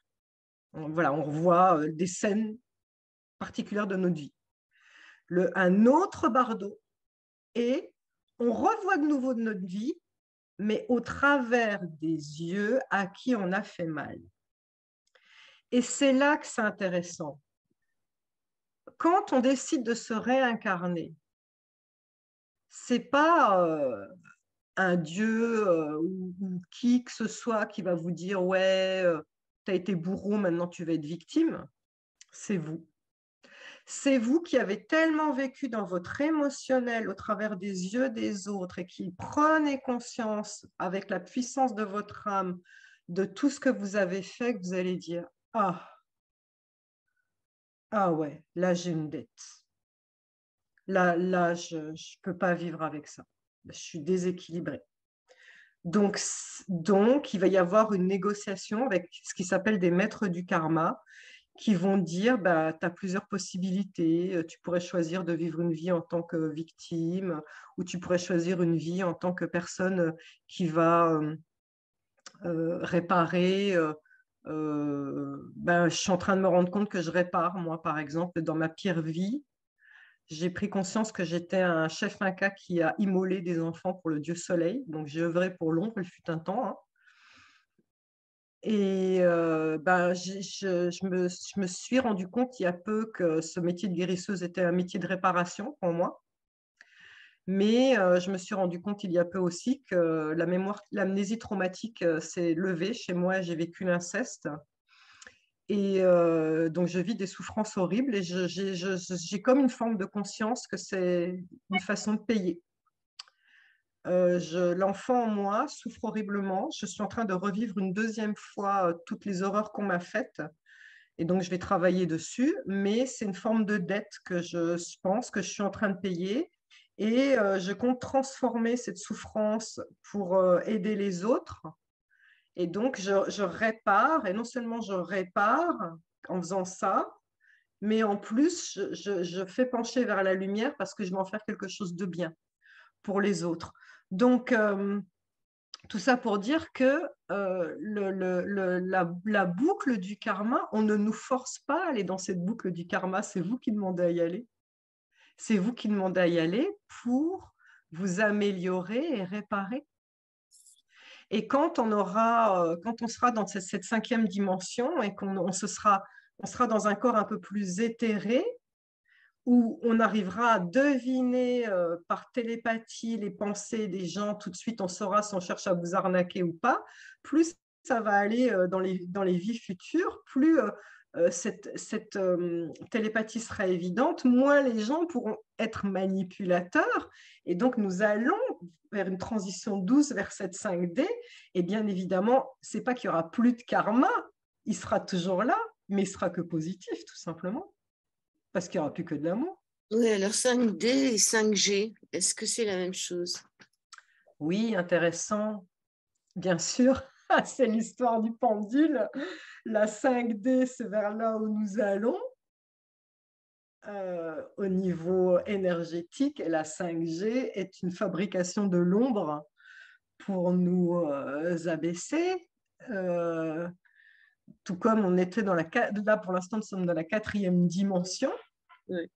Voilà, on revoit des scènes particulières de notre vie. Un autre bardeau, et on revoit de nouveau de notre vie, mais au travers des yeux à qui on a fait mal. Et c'est là que c'est intéressant. Quand on décide de se réincarner, c'est pas un dieu ou qui que ce soit qui va vous dire ouais, tu as été bourreau, maintenant tu vas être victime. C'est vous. C'est vous qui avez tellement vécu dans votre émotionnel au travers des yeux des autres et qui prenez conscience avec la puissance de votre âme de tout ce que vous avez fait, que vous allez dire ah ouais, là j'ai une dette. Là je ne peux pas vivre avec ça. Je suis déséquilibrée. Donc, il va y avoir une négociation avec ce qui s'appelle des maîtres du karma qui vont dire, tu as plusieurs possibilités, tu pourrais choisir de vivre une vie en tant que victime ou tu pourrais choisir une vie en tant que personne qui va réparer. Je suis en train de me rendre compte que je répare, moi, par exemple, dans ma pire vie. J'ai pris conscience que j'étais un chef inca qui a immolé des enfants pour le dieu soleil. Donc, j'ai œuvré pour l'ombre, il fut un temps. Et je me suis rendu compte il y a peu que ce métier de guérisseuse était un métier de réparation pour moi. Mais je me suis rendu compte il y a peu aussi que l'amnésie traumatique s'est levée chez moi. J'ai vécu l'inceste. Et donc, je vis des souffrances horribles et j'ai comme une forme de conscience que c'est une façon de payer. L'enfant en moi souffre horriblement. Je suis en train de revivre une deuxième fois toutes les horreurs qu'on m'a faites. Et donc, je vais travailler dessus. Mais c'est une forme de dette que je pense que je suis en train de payer. Et je compte transformer cette souffrance pour aider les autres. Et donc, je répare. Et non seulement je répare en faisant ça, mais en plus, je fais pencher vers la lumière parce que je vais en faire quelque chose de bien pour les autres. Donc, tout ça pour dire que la boucle du karma, on ne nous force pas à aller dans cette boucle du karma, c'est vous qui demandez à y aller. C'est vous qui demandez à y aller pour vous améliorer et réparer. Et quand on sera dans cette cinquième dimension et qu'on sera dans un corps un peu plus éthéré, où on arrivera à deviner par télépathie les pensées des gens, tout de suite on saura si on cherche à vous arnaquer ou pas, plus ça va aller dans les vies futures, plus cette télépathie sera évidente, moins les gens pourront être manipulateurs, et donc nous allons vers une transition douce vers cette 5D, et bien évidemment, c'est pas qu'il y aura plus de karma, il sera toujours là, mais il sera que positif, tout simplement. Parce qu'il n'y aura plus que de l'amour. Oui, alors 5D et 5G, est-ce que c'est la même chose? Oui, intéressant, bien sûr. c'est l'histoire du pendule. La 5D, c'est vers là où nous allons au niveau énergétique, et la 5G est une fabrication de l'ombre pour nous abaisser. Tout comme on était dans là pour l'instant nous sommes dans la 4e dimension, Oui.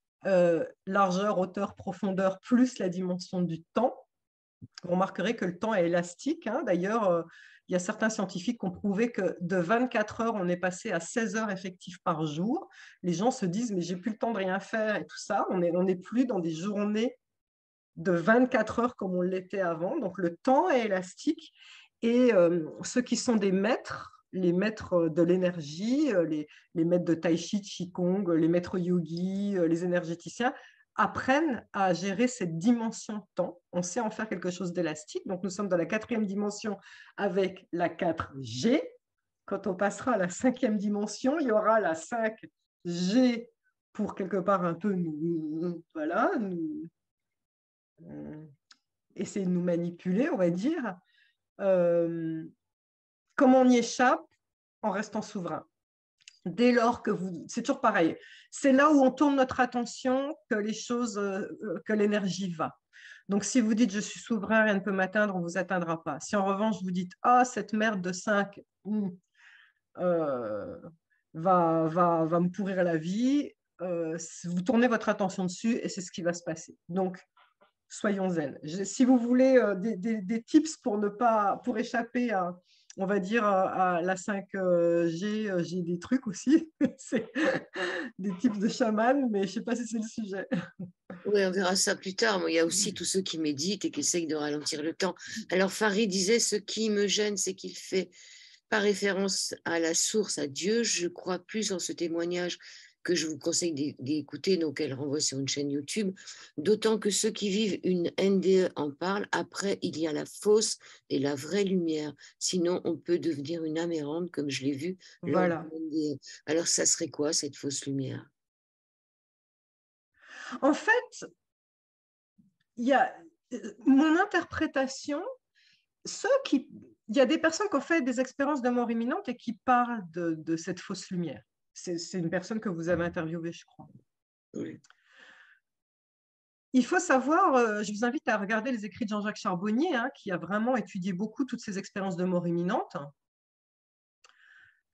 Largeur, hauteur, profondeur, plus la dimension du temps. Vous remarquerez que le temps est élastique, hein. D'ailleurs, il y a certains scientifiques qui ont prouvé que de 24 heures, on est passé à 16 heures effectives par jour. Les gens se disent, mais j'ai plus le temps de rien faire et tout ça. On n'est plus dans des journées de 24 heures comme on l'était avant. Donc, le temps est élastique. Et ceux qui sont des maîtres, les maîtres de l'énergie, les maîtres de Tai Chi, Qigong, les maîtres yogis, les énergéticiens, apprennent à gérer cette dimension de temps. On sait en faire quelque chose d'élastique. Donc, nous sommes dans la 4e dimension avec la 4G. Quand on passera à la 5e dimension, il y aura la 5G pour quelque part un peu voilà, essayer de nous manipuler, on va dire. Comment on y échappe? En restant souverain. Dès lors que c'est toujours pareil, c'est là où on tourne notre attention que les choses, que l'énergie va. Donc, si vous dites je suis souverain, rien ne peut m'atteindre, on ne vous atteindra pas. Si en revanche vous dites ah, cette merde de 5 va me pourrir la vie, vous tournez votre attention dessus et c'est ce qui va se passer. Donc, soyons zen. Si vous voulez des tips pour échapper à, on va dire, à la 5G, j'ai des trucs aussi. C'est des tips de chaman, mais je ne sais pas si c'est le sujet. Oui, on verra ça plus tard. Mais il y a aussi tous ceux qui méditent et qui essayent de ralentir le temps. Alors, Farid disait, ce qui me gêne, c'est qu'il fait par référence à la source, à Dieu. Je crois plus en ce témoignage que je vous conseille d'écouter, donc elle renvoie sur une chaîne YouTube, d'autant que ceux qui vivent une NDE en parlent. Après, il y a la fausse et la vraie lumière. Sinon, on peut devenir une âme errante, comme je l'ai vu lors Voilà. d'une NDE. Alors, ça serait quoi, cette fausse lumière? En fait, il y a mon interprétation, il y a des personnes qui ont fait des expériences de mort imminente et qui parlent de cette fausse lumière. C'est une personne que vous avez interviewée, je crois. Oui. Il faut savoir, je vous invite à regarder les écrits de Jean-Jacques Charbonnier, hein, qui a vraiment étudié beaucoup toutes ces expériences de mort imminente.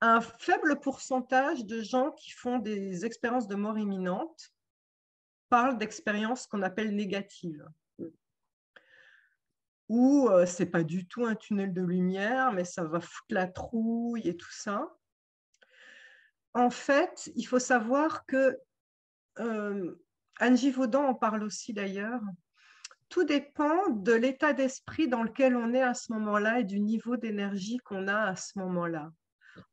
Un faible pourcentage de gens qui font des expériences de mort imminente parlent d'expériences qu'on appelle négatives, où ce n'est pas du tout un tunnel de lumière, mais ça va foutre la trouille et tout ça. En fait, il faut savoir que Anne Givaudan en parle aussi d'ailleurs. Tout dépend de l'état d'esprit dans lequel on est à ce moment-là et du niveau d'énergie qu'on a à ce moment-là.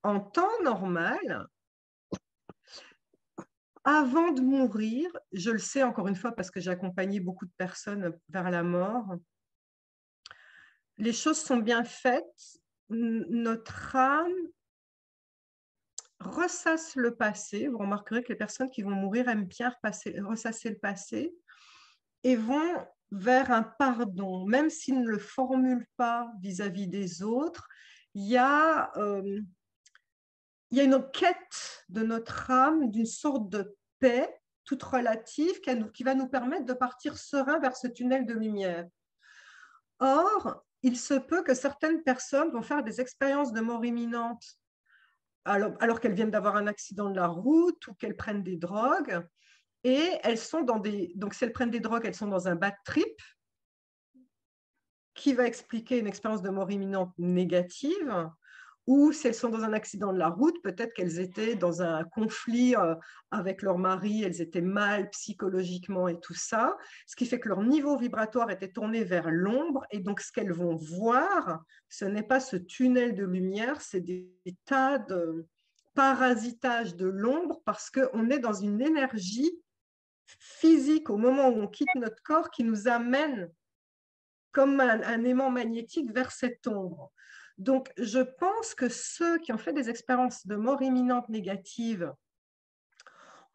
En temps normal, avant de mourir, je le sais encore une fois parce que j'ai accompagné beaucoup de personnes vers la mort, les choses sont bien faites. Notre âme ressasse le passé. Vous remarquerez que les personnes qui vont mourir aiment bien ressasser le passé et vont vers un pardon, même s'ils ne le formulent pas vis-à-vis des autres. Il y a une quête de notre âme, d'une sorte de paix toute relative qui va nous permettre de partir serein vers ce tunnel de lumière. Or, il se peut que certaines personnes vont faire des expériences de mort imminente alors qu'elles viennent d'avoir un accident de la route ou qu'elles prennent des drogues. Et elles sont donc si elles prennent des drogues, elles sont dans un bad trip qui va expliquer une expérience de mort imminente négative. Ou si elles sont dans un accident de la route, peut-être qu'elles étaient dans un conflit avec leur mari, elles étaient mal psychologiquement et tout ça, ce qui fait que leur niveau vibratoire était tourné vers l'ombre, et donc ce qu'elles vont voir, ce n'est pas ce tunnel de lumière, c'est des tas de parasitage de l'ombre, parce qu'on est dans une énergie physique au moment où on quitte notre corps qui nous amène comme un aimant magnétique vers cette ombre. Donc, je pense que ceux qui ont fait des expériences de mort imminente négative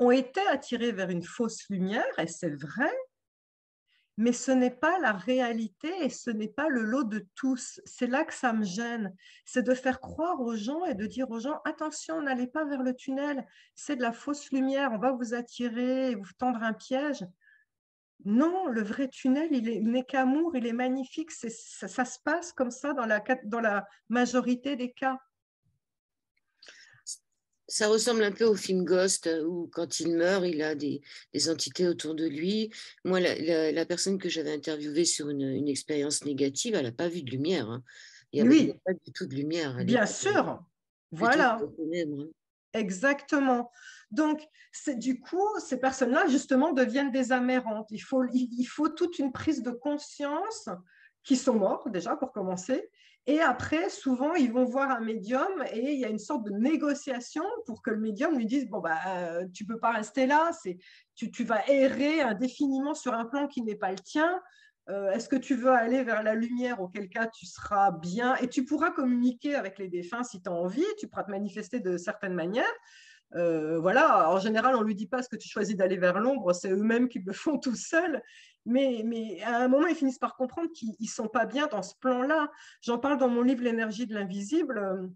ont été attirés vers une fausse lumière, et c'est vrai, mais ce n'est pas la réalité et ce n'est pas le lot de tous. C'est là que ça me gêne. C'est de faire croire aux gens et de dire aux gens, attention, n'allez pas vers le tunnel, c'est de la fausse lumière, on va vous attirer, vous tendre un piège. Non, le vrai tunnel, il n'est qu'amour, il est magnifique, ça se passe comme ça dans la majorité des cas. Ça ressemble un peu au film Ghost où quand il meurt, il a des entités autour de lui. Moi, la personne que j'avais interviewée sur une expérience négative, elle n'a pas vu de lumière. Hein. Il n'y a Oui, pas du tout de lumière. Elle bien était sûr. plutôt Voilà. ténèbres. Hein. Exactement. Donc, du coup, ces personnes-là, justement, deviennent des amérantes. Il faut toute une prise de conscience qui sont morts, déjà, pour commencer. Et après, souvent, ils vont voir un médium et il y a une sorte de négociation pour que le médium lui dise, bon, bah, tu ne peux pas rester là, tu vas errer indéfiniment sur un plan qui n'est pas le tien. Est-ce que tu veux aller vers la lumière, auquel cas tu seras bien et tu pourras communiquer avec les défunts si tu as envie, tu pourras te manifester de certaines manières. Voilà, en général, on ne lui dit pas ce que tu choisis d'aller vers l'ombre, c'est eux-mêmes qui le font tout seuls. Mais à un moment, ils finissent par comprendre qu'ils ne sont pas bien dans ce plan-là. J'en parle dans mon livre L'énergie de l'invisible,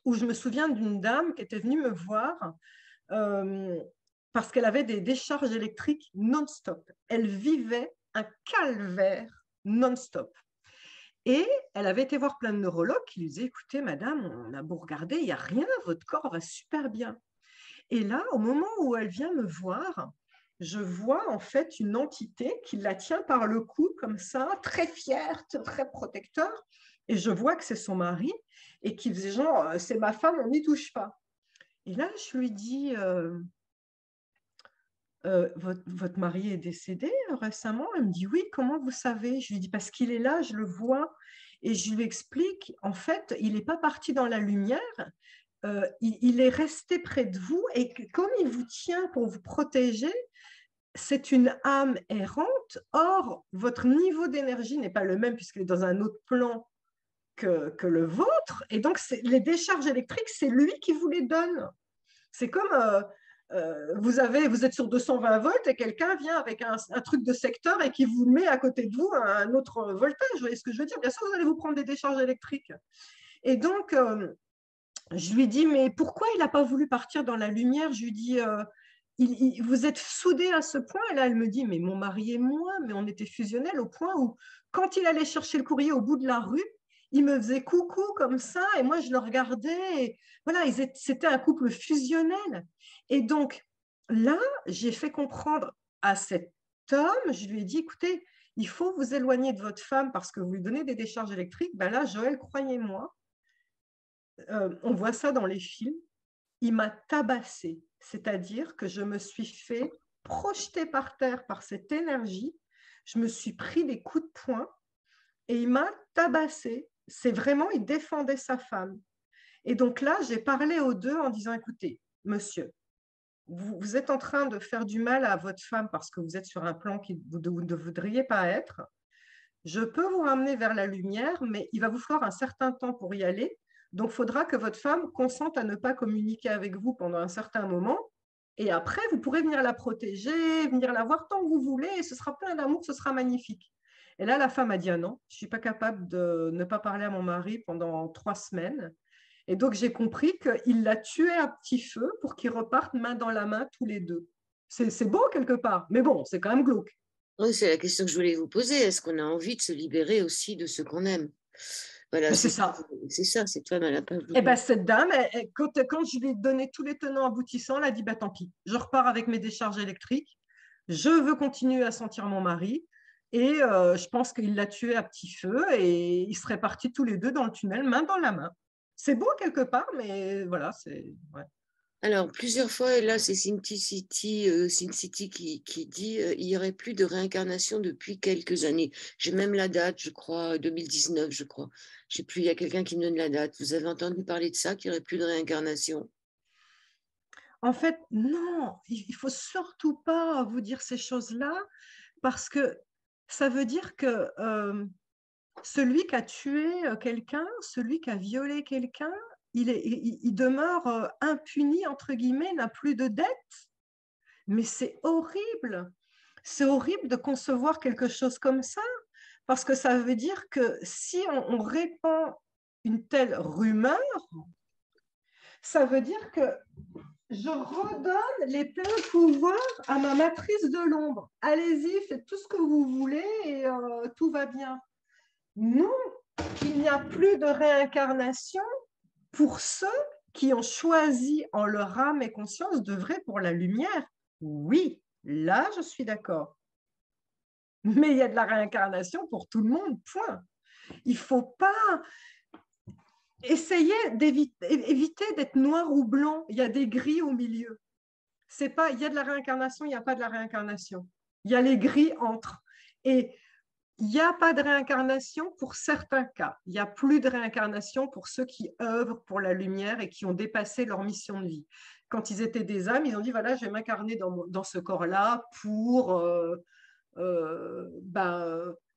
où je me souviens d'une dame qui était venue me voir parce qu'elle avait des décharges électriques non-stop. Elle vivait un calvaire non-stop. Et elle avait été voir plein de neurologues qui lui disaient, écoutez, madame, on a beau regarder, il n'y a rien, votre corps va super bien. Et là, au moment où elle vient me voir, je vois en fait une entité qui la tient par le cou comme ça, très fière, très protecteur. Et je vois que c'est son mari et qui faisait genre, c'est ma femme, on n'y touche pas. Et là, je lui dis, votre mari est décédé récemment? Elle me dit, oui, comment vous savez? Je lui dis, parce qu'il est là, je le vois. Et je lui explique, en fait, il n'est pas parti dans la lumière, il est resté près de vous et comme il vous tient pour vous protéger, c'est une âme errante. Or, votre niveau d'énergie n'est pas le même puisqu'il est dans un autre plan que le vôtre. Et donc, les décharges électriques, c'est lui qui vous les donne. C'est comme vous êtes sur 220 volts et quelqu'un vient avec un truc de secteur et qui vous met à côté de vous un autre voltage. Vous voyez ce que je veux dire? Bien sûr, vous allez vous prendre des décharges électriques. Et donc, je lui dis, mais pourquoi il n'a pas voulu partir dans la lumière? Je lui dis, vous êtes soudés à ce point? Et là, elle me dit, mais mon mari et moi, mais on était fusionnels au point où, quand il allait chercher le courrier au bout de la rue, il me faisait coucou comme ça, et moi, je le regardais. Et voilà, c'était un couple fusionnel. Et donc, là, j'ai fait comprendre à cet homme, je lui ai dit, écoutez, il faut vous éloigner de votre femme parce que vous lui donnez des décharges électriques. Ben là, Joël, croyez-moi, on voit ça dans les films, il m'a tabassé, c'est-à-dire que je me suis fait projeter par terre par cette énergie, je me suis pris des coups de poing et il m'a tabassé. C'est vraiment, il défendait sa femme. Et donc là, j'ai parlé aux deux en disant, écoutez, monsieur, vous êtes en train de faire du mal à votre femme parce que vous êtes sur un plan que vous ne voudriez pas être. Je peux vous ramener vers la lumière, mais il va vous falloir un certain temps pour y aller. Donc, il faudra que votre femme consente à ne pas communiquer avec vous pendant un certain moment. Et après, vous pourrez venir la protéger, venir la voir tant que vous voulez, et ce sera plein d'amour, ce sera magnifique. Et là, la femme a dit, ah non, je ne suis pas capable de ne pas parler à mon mari pendant 3 semaines. Et donc, j'ai compris qu'il l'a tué à petit feu pour qu'ils repartent main dans la main tous les deux. C'est beau quelque part, mais bon, c'est quand même glauque. Oui, c'est la question que je voulais vous poser. Est-ce qu'on a envie de se libérer aussi de ce qu'on aime? Voilà, Mais c'est ça. ça, cette femme, elle n'a pas Eh ben, voulu. cette dame, quand je lui ai donné tous les tenants aboutissants, elle a dit bah, tant pis, je repars avec mes décharges électriques, je veux continuer à sentir mon mari. Et je pense qu'il l'a tué à petit feu et ils seraient partis tous les deux dans le tunnel, main dans la main. C'est beau quelque part, mais voilà, c'est. Ouais. Alors, plusieurs fois, et là, c'est Sin City qui dit il n'y aurait plus de réincarnation depuis quelques années. J'ai même la date, je crois, 2019, je crois. Je sais plus, il y a quelqu'un qui me donne la date. Vous avez entendu parler de ça, qu'il n'y aurait plus de réincarnation? En fait, non, il ne faut surtout pas vous dire ces choses-là parce que ça veut dire que celui qui a tué quelqu'un, celui qui a violé quelqu'un, il demeure impuni, entre guillemets, n'a plus de dette. Mais c'est horrible. C'est horrible de concevoir quelque chose comme ça, parce que ça veut dire que si on répand une telle rumeur, ça veut dire que je redonne les pleins pouvoirs à ma matrice de l'ombre. Allez-y, faites tout ce que vous voulez et tout va bien. Non, il n'y a plus de réincarnation pour ceux qui ont choisi en leur âme et conscience d'œuvrer pour la lumière. Oui, là, je suis d'accord. Mais il y a de la réincarnation pour tout le monde, point. Il ne faut pas essayer d'éviter d'être noir ou blanc. Il y a des gris au milieu. C'est pas, il y a de la réincarnation, il n'y a pas de la réincarnation. Il y a les gris entre. Et il n'y a pas de réincarnation pour certains cas. Il n'y a plus de réincarnation pour ceux qui œuvrent pour la lumière et qui ont dépassé leur mission de vie. Quand ils étaient des âmes, ils ont dit, voilà, je vais m'incarner dans ce corps-là pour...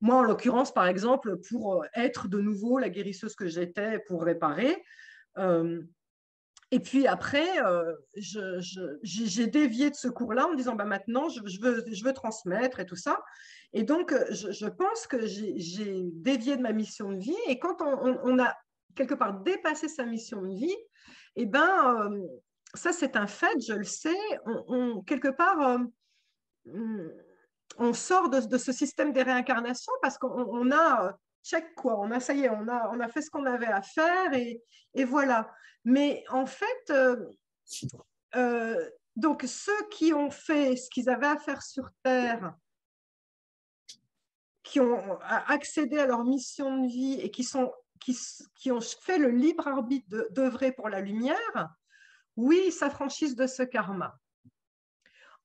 moi, en l'occurrence, par exemple, pour être de nouveau la guérisseuse que j'étais, pour réparer. Et puis après, j'ai dévié de ce cours-là en me disant, maintenant, je veux transmettre et tout ça. Et donc, je pense que j'ai dévié de ma mission de vie. Et quand on a quelque part dépassé sa mission de vie, eh ben, ça, c'est un fait, je le sais. Quelque part, on sort de ce système des réincarnations parce qu'on a check quoi, on a ça y est, on a fait ce qu'on avait à faire et voilà. Mais en fait, donc ceux qui ont fait ce qu'ils avaient à faire sur Terre, qui ont accédé à leur mission de vie et qui ont fait le libre arbitre d'œuvrer pour la lumière, oui, ils s'affranchissent de ce karma.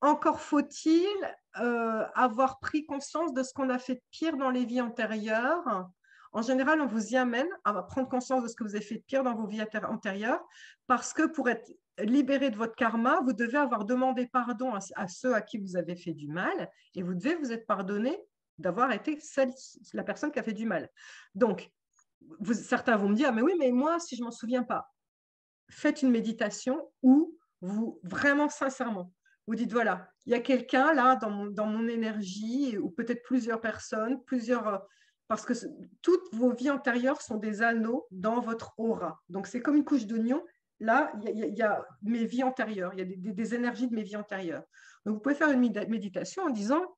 Encore faut-il avoir pris conscience de ce qu'on a fait de pire dans les vies antérieures. En général, on vous y amène à prendre conscience de ce que vous avez fait de pire dans vos vies antérieures, parce que pour être libéré de votre karma, vous devez avoir demandé pardon à ceux à qui vous avez fait du mal, et vous devez vous être pardonné d'avoir été la personne qui a fait du mal. Donc, certains vont me dire, mais oui, mais moi, si je ne m'en souviens pas, faites une méditation où vous, vraiment sincèrement, vous dites, voilà, il y a quelqu'un là dans mon énergie, ou peut-être plusieurs personnes, parce que toutes vos vies antérieures sont des anneaux dans votre aura. Donc, c'est comme une couche d'oignon. Là, il y a mes vies antérieures, il y a des énergies de mes vies antérieures. Donc, vous pouvez faire une méditation en disant,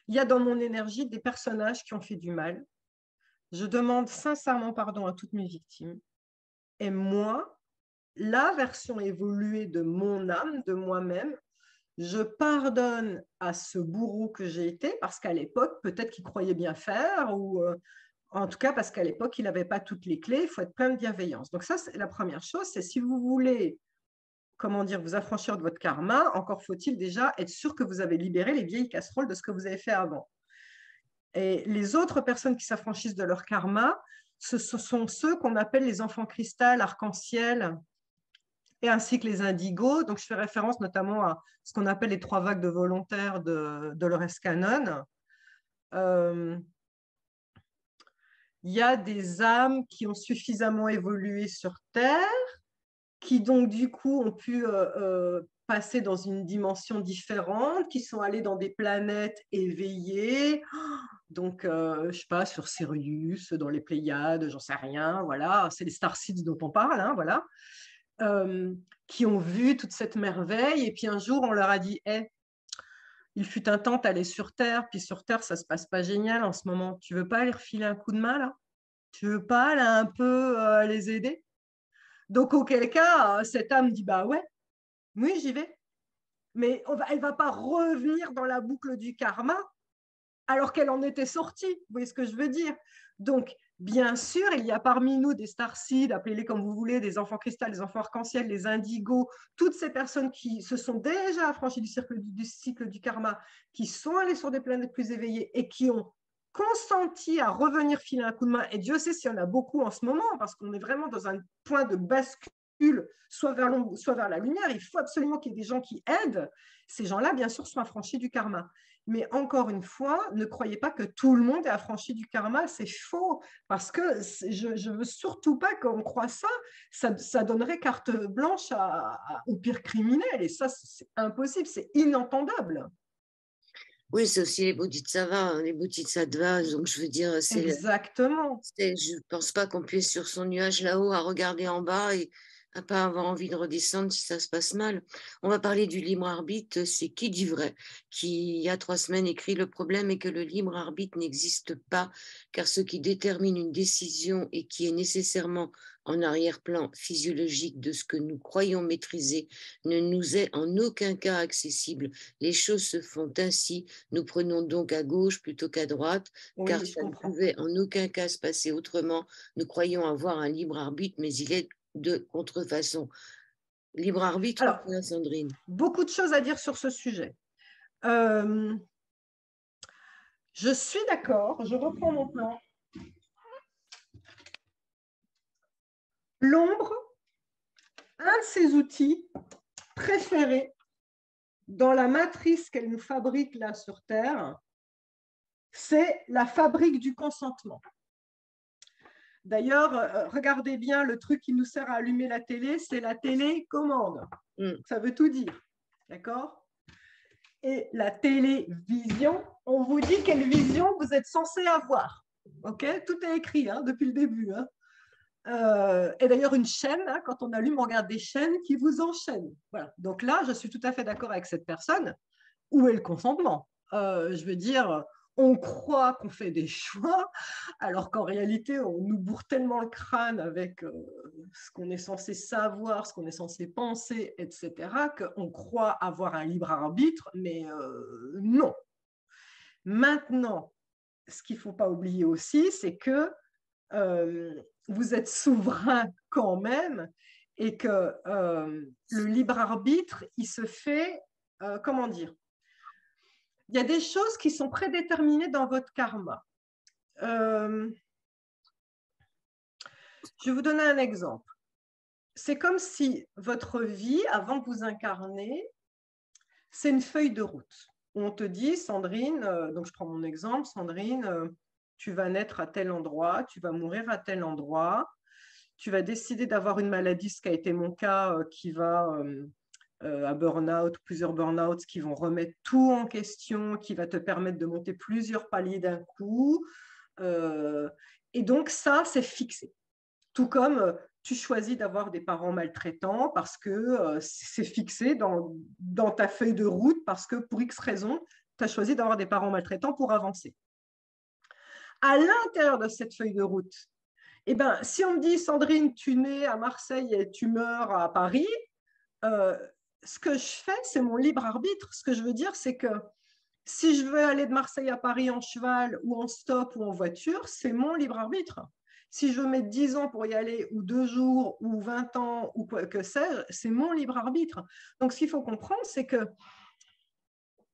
il y a dans mon énergie des personnages qui ont fait du mal. Je demande sincèrement pardon à toutes mes victimes. Et moi, la version évoluée de mon âme, de moi-même, je pardonne à ce bourreau que j'ai été, parce qu'à l'époque, peut-être qu'il croyait bien faire, ou en tout cas parce qu'à l'époque, il n'avait pas toutes les clés, il faut être plein de bienveillance. Donc ça, c'est la première chose, c'est si vous voulez, comment dire, vous affranchir de votre karma, encore faut-il déjà être sûr que vous avez libéré les vieilles casseroles de ce que vous avez fait avant. Et les autres personnes qui s'affranchissent de leur karma, ce sont ceux qu'on appelle les enfants cristal, arc-en-ciel, et ainsi que les indigos. Donc, je fais référence notamment à ce qu'on appelle les 3 vagues de volontaires de Dolores Cannon. Il y a des âmes qui ont suffisamment évolué sur Terre, qui donc du coup ont pu passer dans une dimension différente, qui sont allés dans des planètes éveillées, donc je ne sais pas, sur Sirius, dans les Pléiades, j'en sais rien, voilà, c'est les Starseeds dont on parle, hein, voilà. Qui ont vu toute cette merveille. Et puis un jour, on leur a dit, hey, il fut un temps, t'allais sur Terre, puis sur Terre, ça se passe pas génial en ce moment. Tu veux pas aller refiler un coup de main, là? Tu veux pas, là, un peu les aider? Donc, auquel cas, cette âme dit, bah ouais, oui, j'y vais. Mais elle va pas revenir dans la boucle du karma alors qu'elle en était sortie. Vous voyez ce que je veux dire? Donc, bien sûr, il y a parmi nous des starseeds, appelez-les comme vous voulez, des enfants cristal, des enfants arc-en-ciel, les indigos, toutes ces personnes qui se sont déjà affranchies du cycle du karma, qui sont allées sur des planètes plus éveillées et qui ont consenti à revenir filer un coup de main. Et Dieu sait s'il y en a beaucoup en ce moment, parce qu'on est vraiment dans un point de bascule, soit vers l'ombre, soit vers la lumière. Il faut absolument qu'il y ait des gens qui aident. Ces gens-là, bien sûr, sont affranchis du karma. Mais encore une fois, ne croyez pas que tout le monde est affranchi du karma, c'est faux, parce que je ne veux surtout pas qu'on croie ça donnerait carte blanche au pire criminel, et ça, c'est impossible, c'est inentendable. Oui, c'est aussi les bodhisattvas, hein, les bodhisattvas. Donc, je veux dire, Exactement. je ne pense pas qu'on puisse sur son nuage là-haut à regarder en bas et à pas avoir envie de redescendre si ça se passe mal. On va parler du libre arbitre. C'est qui dit vrai, qui, il y a 3 semaines, écrit le problème est que le libre arbitre n'existe pas, car ce qui détermine une décision et qui est nécessairement en arrière-plan physiologique de ce que nous croyons maîtriser ne nous est en aucun cas accessible. Les choses se font ainsi. Nous prenons donc à gauche plutôt qu'à droite, car Oui, je ça ne comprends. pouvait en aucun cas se passer autrement. Nous croyons avoir un libre arbitre, mais il est de contrefaçon. Libre arbitre ou Alors, pas, Sandrine? beaucoup de choses à dire sur ce sujet. Euh, je suis d'accord, je reprends mon plan. L'ombre, un de ses outils préférés dans la matrice qu'elle nous fabrique là sur Terre, c'est la fabrique du consentement. D'ailleurs, regardez bien le truc qui nous sert à allumer la télé, c'est la télécommande. Ça veut tout dire. D'accord? Et la télévision, on vous dit quelle vision vous êtes censé avoir. OK? Tout est écrit hein, depuis le début. Hein. Et d'ailleurs, une chaîne, hein, quand on allume, on regarde des chaînes qui vous enchaînent. Voilà. Donc là, je suis tout à fait d'accord avec cette personne. Où est le consentement? Je veux dire, on croit qu'on fait des choix, alors qu'en réalité, on nous bourre tellement le crâne avec ce qu'on est censé savoir, ce qu'on est censé penser, etc., qu'on croit avoir un libre arbitre, mais non. Maintenant, ce qu'il ne faut pas oublier aussi, c'est que vous êtes souverain quand même et que le libre arbitre, il se fait, comment dire, il y a des choses qui sont prédéterminées dans votre karma. Je vais vous donner un exemple. C'est comme si votre vie, avant que vous incarnez, c'est une feuille de route. On te dit, Sandrine, donc je prends mon exemple, Sandrine, tu vas naître à tel endroit, tu vas mourir à tel endroit, tu vas décider d'avoir une maladie, ce qui a été mon cas, qui va à burn-out, plusieurs burn-outs qui vont remettre tout en question, qui va te permettre de monter plusieurs paliers d'un coup. Et donc ça, c'est fixé. Tout comme tu choisis d'avoir des parents maltraitants parce que c'est fixé dans ta feuille de route parce que pour X raison, tu as choisi d'avoir des parents maltraitants pour avancer. À l'intérieur de cette feuille de route, eh ben, si on me dit, Sandrine, tu nais à Marseille et tu meurs à Paris, ce que je fais, c'est mon libre arbitre. Ce que je veux dire, c'est que si je veux aller de Marseille à Paris en cheval ou en stop ou en voiture, c'est mon libre arbitre. Si je veux mettre 10 ans pour y aller, ou 2 jours, ou 20 ans, ou quoi que sais-je, c'est mon libre arbitre. Donc, ce qu'il faut comprendre, c'est que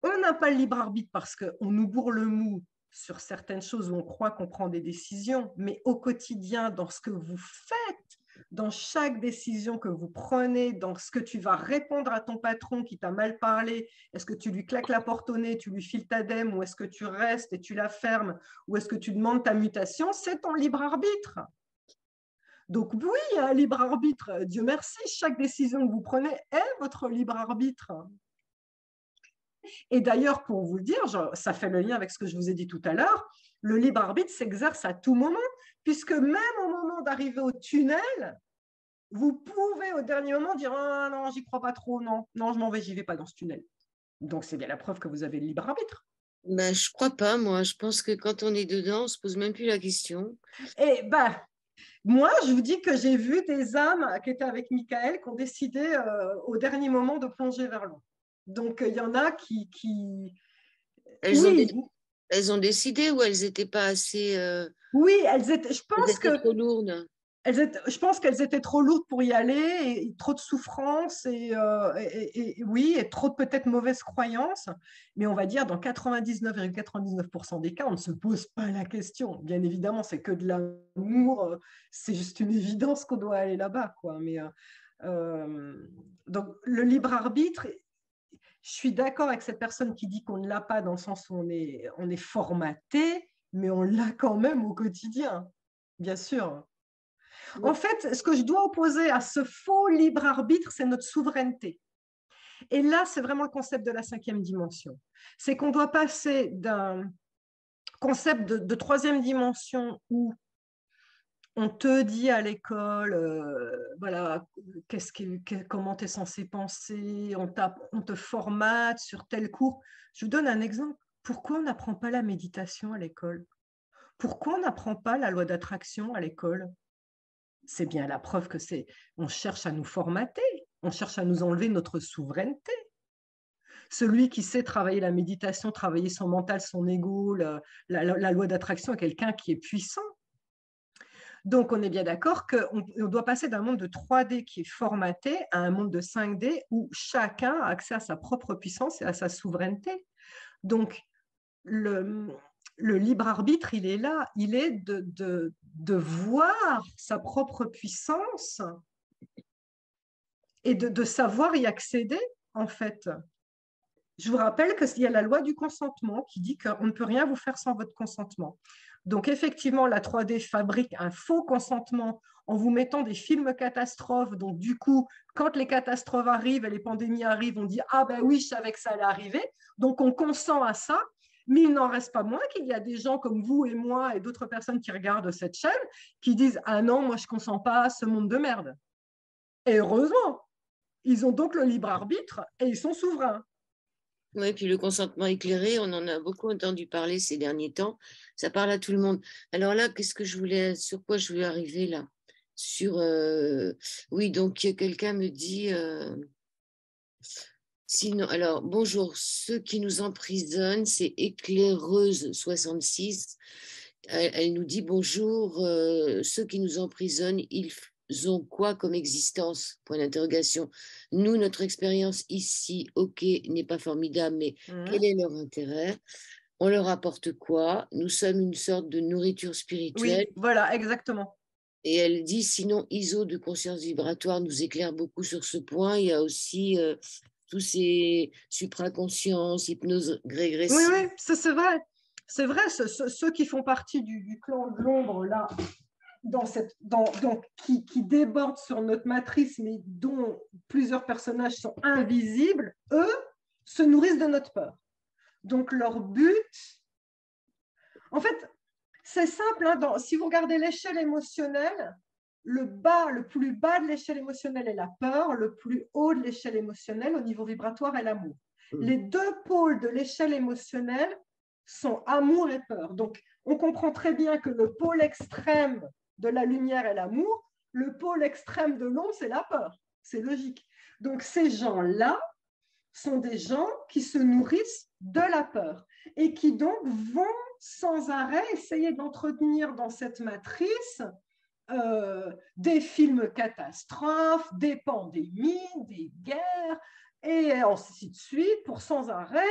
on n'a pas le libre arbitre parce qu'on nous bourre le mou sur certaines choses où on croit qu'on prend des décisions, mais au quotidien, dans ce que vous faites, dans chaque décision que vous prenez, dans ce que tu vas répondre à ton patron qui t'a mal parlé, est-ce que tu lui claques la porte au nez, tu lui files ta dème, ou est-ce que tu restes et tu la fermes, ou est-ce que tu demandes ta mutation, c'est ton libre arbitre. Donc oui, il y a un libre arbitre. Dieu merci, chaque décision que vous prenez est votre libre arbitre. Et d'ailleurs, pour vous le dire, ça fait le lien avec ce que je vous ai dit tout à l'heure, le libre arbitre s'exerce à tout moment, puisque même au moment d'arriver au tunnel, vous pouvez au dernier moment dire ah, non, j'y crois pas trop, non, non, je m'en vais, j'y vais pas dans ce tunnel. Donc c'est bien la preuve que vous avez le libre arbitre. Ben, je crois pas, moi. Je pense que quand on est dedans, on se pose même plus la question. Et ben, moi, je vous dis que j'ai vu des âmes qui étaient avec Michael qui ont décidé au dernier moment de plonger vers l'eau. Donc il y en a qui... Elles ont, Oui, elles ont décidé ou elles n'étaient pas assez... oui, elles étaient, elles étaient trop lourdes. je pense qu'elles étaient trop lourdes pour y aller, et trop de souffrance, et oui, et trop de peut-être mauvaises croyances. Mais on va dire, dans 99,99% des cas, on ne se pose pas la question. Bien évidemment, c'est que de l'amour, c'est juste une évidence qu'on doit aller là-bas, quoi. Mais, donc, le libre arbitre, je suis d'accord avec cette personne qui dit qu'on ne l'a pas dans le sens où on est formaté, mais on l'a quand même au quotidien, bien sûr. En fait, ce que je dois opposer à ce faux libre arbitre, c'est notre souveraineté. Et là, c'est vraiment le concept de la 5e dimension. C'est qu'on doit passer d'un concept de 3e dimension où on te dit à l'école, voilà, comment tu es censé penser, on te formate sur tel cours. Je vous donne un exemple. Pourquoi on n'apprend pas la méditation à l'école? Pourquoi on n'apprend pas la loi d'attraction à l'école? C'est bien la preuve que on cherche à nous formater, on cherche à nous enlever notre souveraineté. Celui qui sait travailler la méditation, travailler son mental, son ego, la loi d'attraction est quelqu'un qui est puissant. Donc, on est bien d'accord qu'on doit passer d'un monde de 3D qui est formaté à un monde de 5D où chacun a accès à sa propre puissance et à sa souveraineté. Donc, le libre arbitre, il est là, il est de voir sa propre puissance et de savoir y accéder, en fait. Je vous rappelle qu'il y a la loi du consentement qui dit qu'on ne peut rien vous faire sans votre consentement. Donc, effectivement, la 3D fabrique un faux consentement en vous mettant des films catastrophes. Donc, du coup, quand les catastrophes arrivent et les pandémies arrivent, on dit « Ah ben oui, je savais que ça allait arriver ». Donc, on consent à ça. Mais il n'en reste pas moins qu'il y a des gens comme vous et moi et d'autres personnes qui regardent cette chaîne qui disent « Ah non, moi, je ne consens pas à ce monde de merde ». Et heureusement, ils ont donc le libre arbitre et ils sont souverains. Oui, puis le consentement éclairé, on en a beaucoup entendu parler ces derniers temps. Ça parle à tout le monde. Alors là, sur quoi je voulais arriver là? Oui, donc quelqu'un me dit, sinon, alors bonjour, ceux qui nous emprisonnent, c'est Éclaireuse66. Elle nous dit bonjour, ceux qui nous emprisonnent, ils ont quoi comme existence? Point d'interrogation. Nous, notre expérience ici, ok, n'est pas formidable, mais quel est leur intérêt? On leur apporte quoi? Nous sommes une sorte de nourriture spirituelle. Oui, voilà, exactement. Et elle dit, sinon, ISO de conscience vibratoire nous éclaire beaucoup sur ce point. Il y a aussi tous ces supraconsciences, hypnose régressive. Oui, oui, ça c'est vrai. C'est vrai, ceux qui font partie du clan de l'ombre, là, qui débordent sur notre matrice, mais dont plusieurs personnages sont invisibles, eux se nourrissent de notre peur. Donc leur but, en fait, c'est simple, hein, si vous regardez l'échelle émotionnelle, le plus bas de l'échelle émotionnelle est la peur, le plus haut de l'échelle émotionnelle au niveau vibratoire est l'amour. Les deux pôles de l'échelle émotionnelle sont amour et peur. Donc, on comprend très bien que le pôle extrême de la lumière est l'amour, le pôle extrême de l'ombre, c'est la peur. C'est logique. Donc, ces gens-là sont des gens qui se nourrissent de la peur et qui donc vont sans arrêt essayer d'entretenir dans cette matrice des films catastrophes, des pandémies, des guerres, et ainsi de suite, pour sans arrêt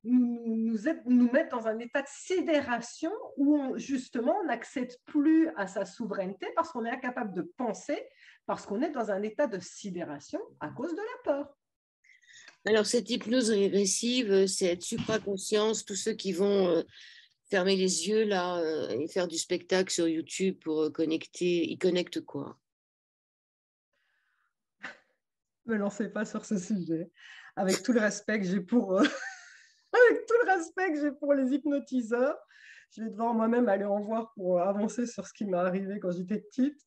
nous mettre dans un état de sidération où justement on n'accède plus à sa souveraineté parce qu'on est incapable de penser, parce qu'on est dans un état de sidération à cause de la peur. Alors, cette hypnose régressive, c'est être supraconscience, tous ceux qui vont fermer les yeux là et faire du spectacle sur YouTube pour connecter, ils connectent quoi? Ne me lancez pas sur ce sujet. Avec tout le respect que j'ai pour avec tout le respect que j'ai pour les hypnotiseurs, je vais devoir moi-même aller en voir pour avancer sur ce qui m'est arrivé quand j'étais petite.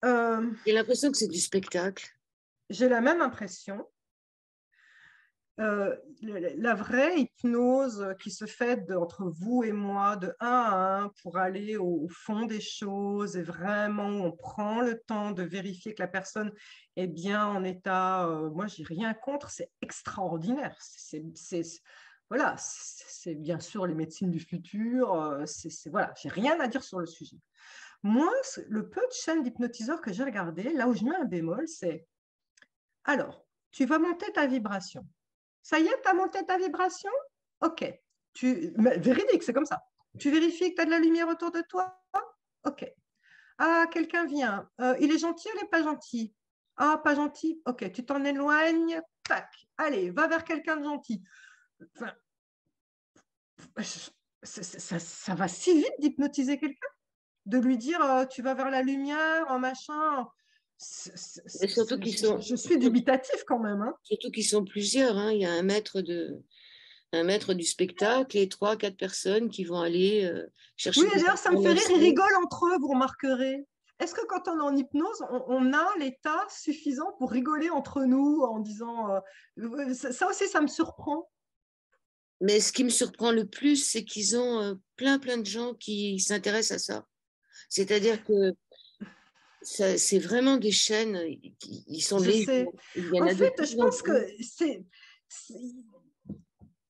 J'ai l'impression que c'est du spectacle. J'ai la même impression. La vraie hypnose qui se fait entre vous et moi de 1 à 1 pour aller au fond des choses et vraiment on prend le temps de vérifier que la personne est bien en état, moi j'ai rien contre, c'est extraordinaire. Voilà, c'est bien sûr les médecines du futur, voilà, j'ai rien à dire sur le sujet. Moi, le peu de chaînes d'hypnotiseurs que j'ai regardé, là où je mets un bémol, c'est alors, tu vas monter ta vibration. Ça y est, tu as monté ta vibration? OK. Mais véridique, c'est comme ça. Tu vérifies que tu as de la lumière autour de toi? OK. Ah, quelqu'un vient. Il est gentil ou il n'est pas gentil? Ah, pas gentil? OK. Tu t'en éloignes? Tac. Allez, va vers quelqu'un de gentil. Enfin, ça va si vite d'hypnotiser quelqu'un, de lui dire tu vas vers la lumière, machin. Et surtout qu'ils sont, je suis dubitatif quand même. Hein. Surtout qu'ils sont plusieurs. Hein. Il y a un maître du spectacle et 3, 4 personnes qui vont aller chercher Oui, et des d'ailleurs, ça me fait rire, ils informations. rigolent entre eux, vous remarquerez. Est-ce que quand on est en hypnose, on a l'état suffisant pour rigoler entre nous en disant... ça aussi, ça me surprend. Mais ce qui me surprend le plus, c'est qu'ils ont plein de gens qui s'intéressent à ça. C'est-à-dire que c'est vraiment des chaînes, ils sont Je légion. sais. Il y en En a de fait, plus je en pense plus. que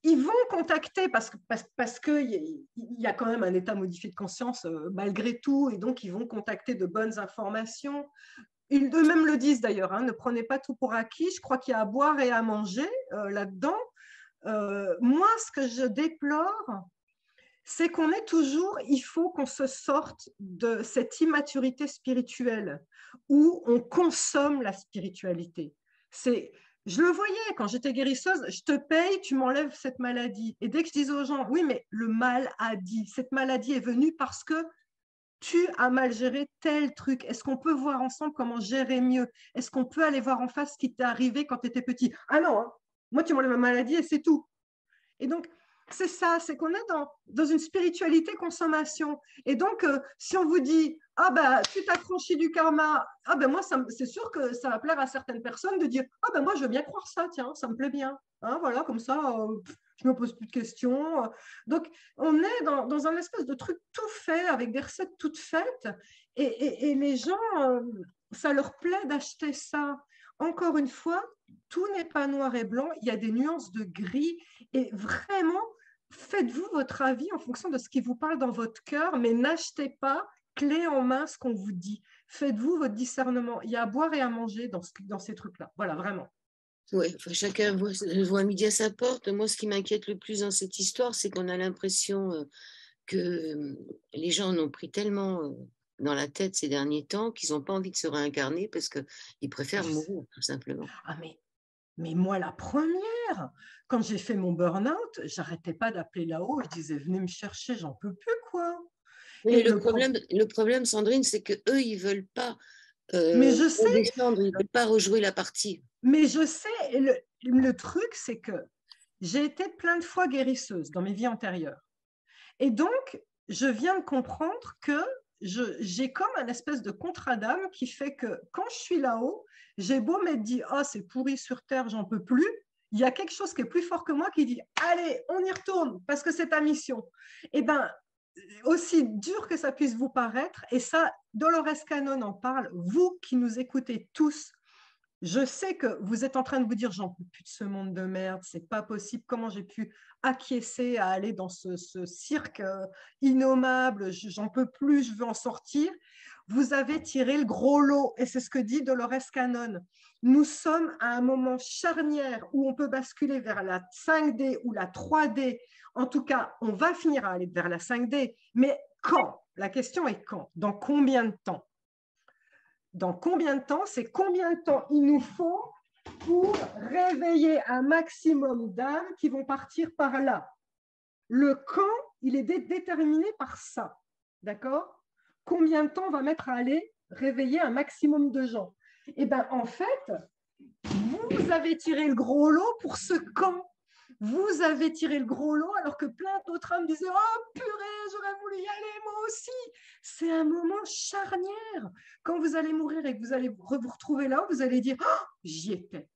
ils vont contacter parce que il y a quand même un état modifié de conscience malgré tout, et donc ils vont contacter de bonnes informations. Ils eux-mêmes le disent d'ailleurs, hein, ne prenez pas tout pour acquis. Je crois qu'il y a à boire et à manger là-dedans. Moi, ce que je déplore, c'est qu'on est toujours, il faut qu'on se sorte de cette immaturité spirituelle où on consomme la spiritualité. Je le voyais quand j'étais guérisseuse, je te paye, tu m'enlèves cette maladie. Et dès que je disais aux gens, oui, mais le mal a dit, cette maladie est venue parce que tu as mal géré tel truc. Est-ce qu'on peut voir ensemble comment gérer mieux? Est-ce qu'on peut aller voir en face ce qui t'est arrivé quand tu étais petit? Ah non, hein, moi tu m'enlèves ma maladie et c'est tout. Et donc, c'est ça, c'est qu'on est dans une spiritualité consommation. Et donc, si on vous dit, ah ben, tu t'affranchis du karma, ah ben moi, c'est sûr que ça va plaire à certaines personnes de dire, ah ben moi, je veux bien croire ça, tiens, ça me plaît bien. Hein, voilà, comme ça, je ne me pose plus de questions. Donc, on est dans un espèce de truc tout fait, avec des recettes toutes faites, et les gens, ça leur plaît d'acheter ça. Encore une fois, tout n'est pas noir et blanc, il y a des nuances de gris, et vraiment, faites-vous votre avis en fonction de ce qui vous parle dans votre cœur, mais n'achetez pas clé en main ce qu'on vous dit. Faites-vous votre discernement. Il y a à boire et à manger dans ces trucs-là. Voilà, vraiment. Ouais, enfin, chacun voit midi à sa porte. Moi, ce qui m'inquiète le plus dans cette histoire, c'est qu'on a l'impression que les gens en ont pris tellement dans la tête ces derniers temps qu'ils n'ont pas envie de se réincarner parce qu'ils préfèrent mourir, tout simplement. Ah, mais moi, la première, quand j'ai fait mon burn-out, j'arrêtais pas d'appeler là-haut. Je disais, venez me chercher, j'en peux plus, quoi. Mais Et le problème, Sandrine, c'est qu'eux, ils ne veulent pas mais je sais, redescendre, ils ne veulent pas rejouer la partie. mais je sais, et le truc, c'est que j'ai été plein de fois guérisseuse dans mes vies antérieures. Et donc, je viens de comprendre que j'ai comme un espèce de contrat d'âme qui fait que quand je suis là-haut, j'ai beau m'être dit, oh, c'est pourri sur Terre, j'en peux plus. Il y a quelque chose qui est plus fort que moi qui dit, allez, on y retourne parce que c'est ta mission. Eh bien, aussi dur que ça puisse vous paraître, et ça, Dolores Cannon en parle, vous qui nous écoutez tous, je sais que vous êtes en train de vous dire, j'en peux plus de ce monde de merde, c'est pas possible, comment j'ai pu acquiescer à aller dans ce cirque innommable, j'en peux plus, je veux en sortir. Vous avez tiré le gros lot, et c'est ce que dit Dolores Cannon. Nous sommes à un moment charnière où on peut basculer vers la 5D ou la 3D. En tout cas, on va finir à aller vers la 5D, mais quand? La question est quand? Dans combien de temps? Dans combien de temps? C'est combien de temps il nous faut pour réveiller un maximum d'âmes qui vont partir par là. Le quand, il est déterminé par ça. D'accord? Combien de temps on va mettre à aller réveiller un maximum de gens? Eh bien, en fait, vous avez tiré le gros lot pour ce quand. Vous avez tiré le gros lot alors que plein d'autres âmes disaient « Oh purée, j'aurais voulu y aller moi aussi !» C'est un moment charnière. Quand vous allez mourir et que vous allez vous retrouver là, vous allez dire oh, « J'y étais,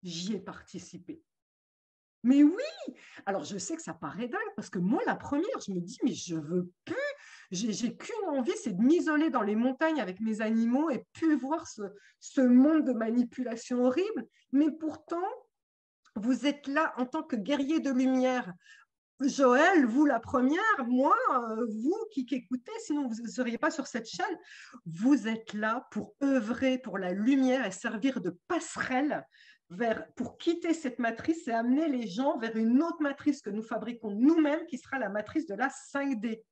j'y ai participé. » Mais oui. Alors je sais que ça paraît dingue parce que moi, la première, je me dis « Mais je veux plus. J'ai qu'une envie, c'est de m'isoler dans les montagnes avec mes animaux et plus voir ce monde de manipulation horrible. » Mais pourtant, vous êtes là en tant que guerrier de lumière. Joël, vous la première, moi, vous qui écoutez, sinon vous ne seriez pas sur cette chaîne, vous êtes là pour œuvrer pour la lumière et servir de passerelle pour quitter cette matrice et amener les gens vers une autre matrice que nous fabriquons nous-mêmes, qui sera la matrice de la 5D.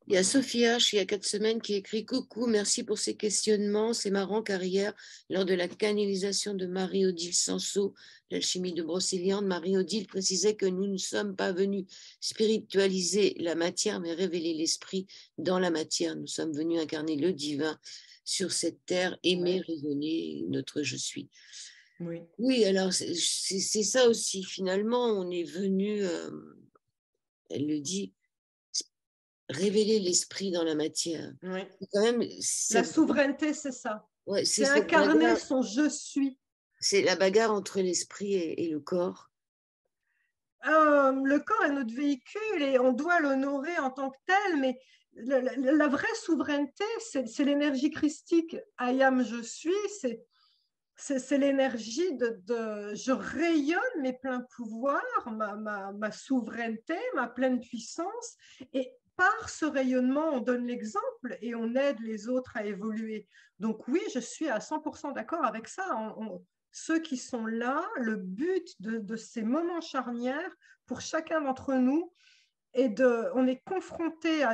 Il y a Sophie H, il y a 4 semaines, qui écrit « Coucou, merci pour ces questionnements. C'est marrant car hier, lors de la canalisation de Marie-Odile Sanso, l'alchimie de Brocéliande, Marie-Odile précisait que nous ne sommes pas venus spiritualiser la matière, mais révéler l'esprit dans la matière. Nous sommes venus incarner le divin. sur cette terre, aimer, rayonner notre je suis. Oui. Oui, alors c'est ça aussi. Finalement, on est venu, elle le dit, révéler l'esprit dans la matière. Oui. Quand même, La souveraineté, c'est ça. ouais, C'est incarner bagarre, son je suis. c'est la bagarre entre l'esprit et le corps. Le corps est notre véhicule et on doit l'honorer en tant que tel, mais la vraie souveraineté, c'est l'énergie christique. I am, je suis, c'est l'énergie de je rayonne mes pleins pouvoirs, ma souveraineté, ma pleine puissance. Et par ce rayonnement, on donne l'exemple et on aide les autres à évoluer. Donc oui, je suis à 100% d'accord avec ça. Ceux qui sont là, le but de ces moments charnières pour chacun d'entre nous on est confronté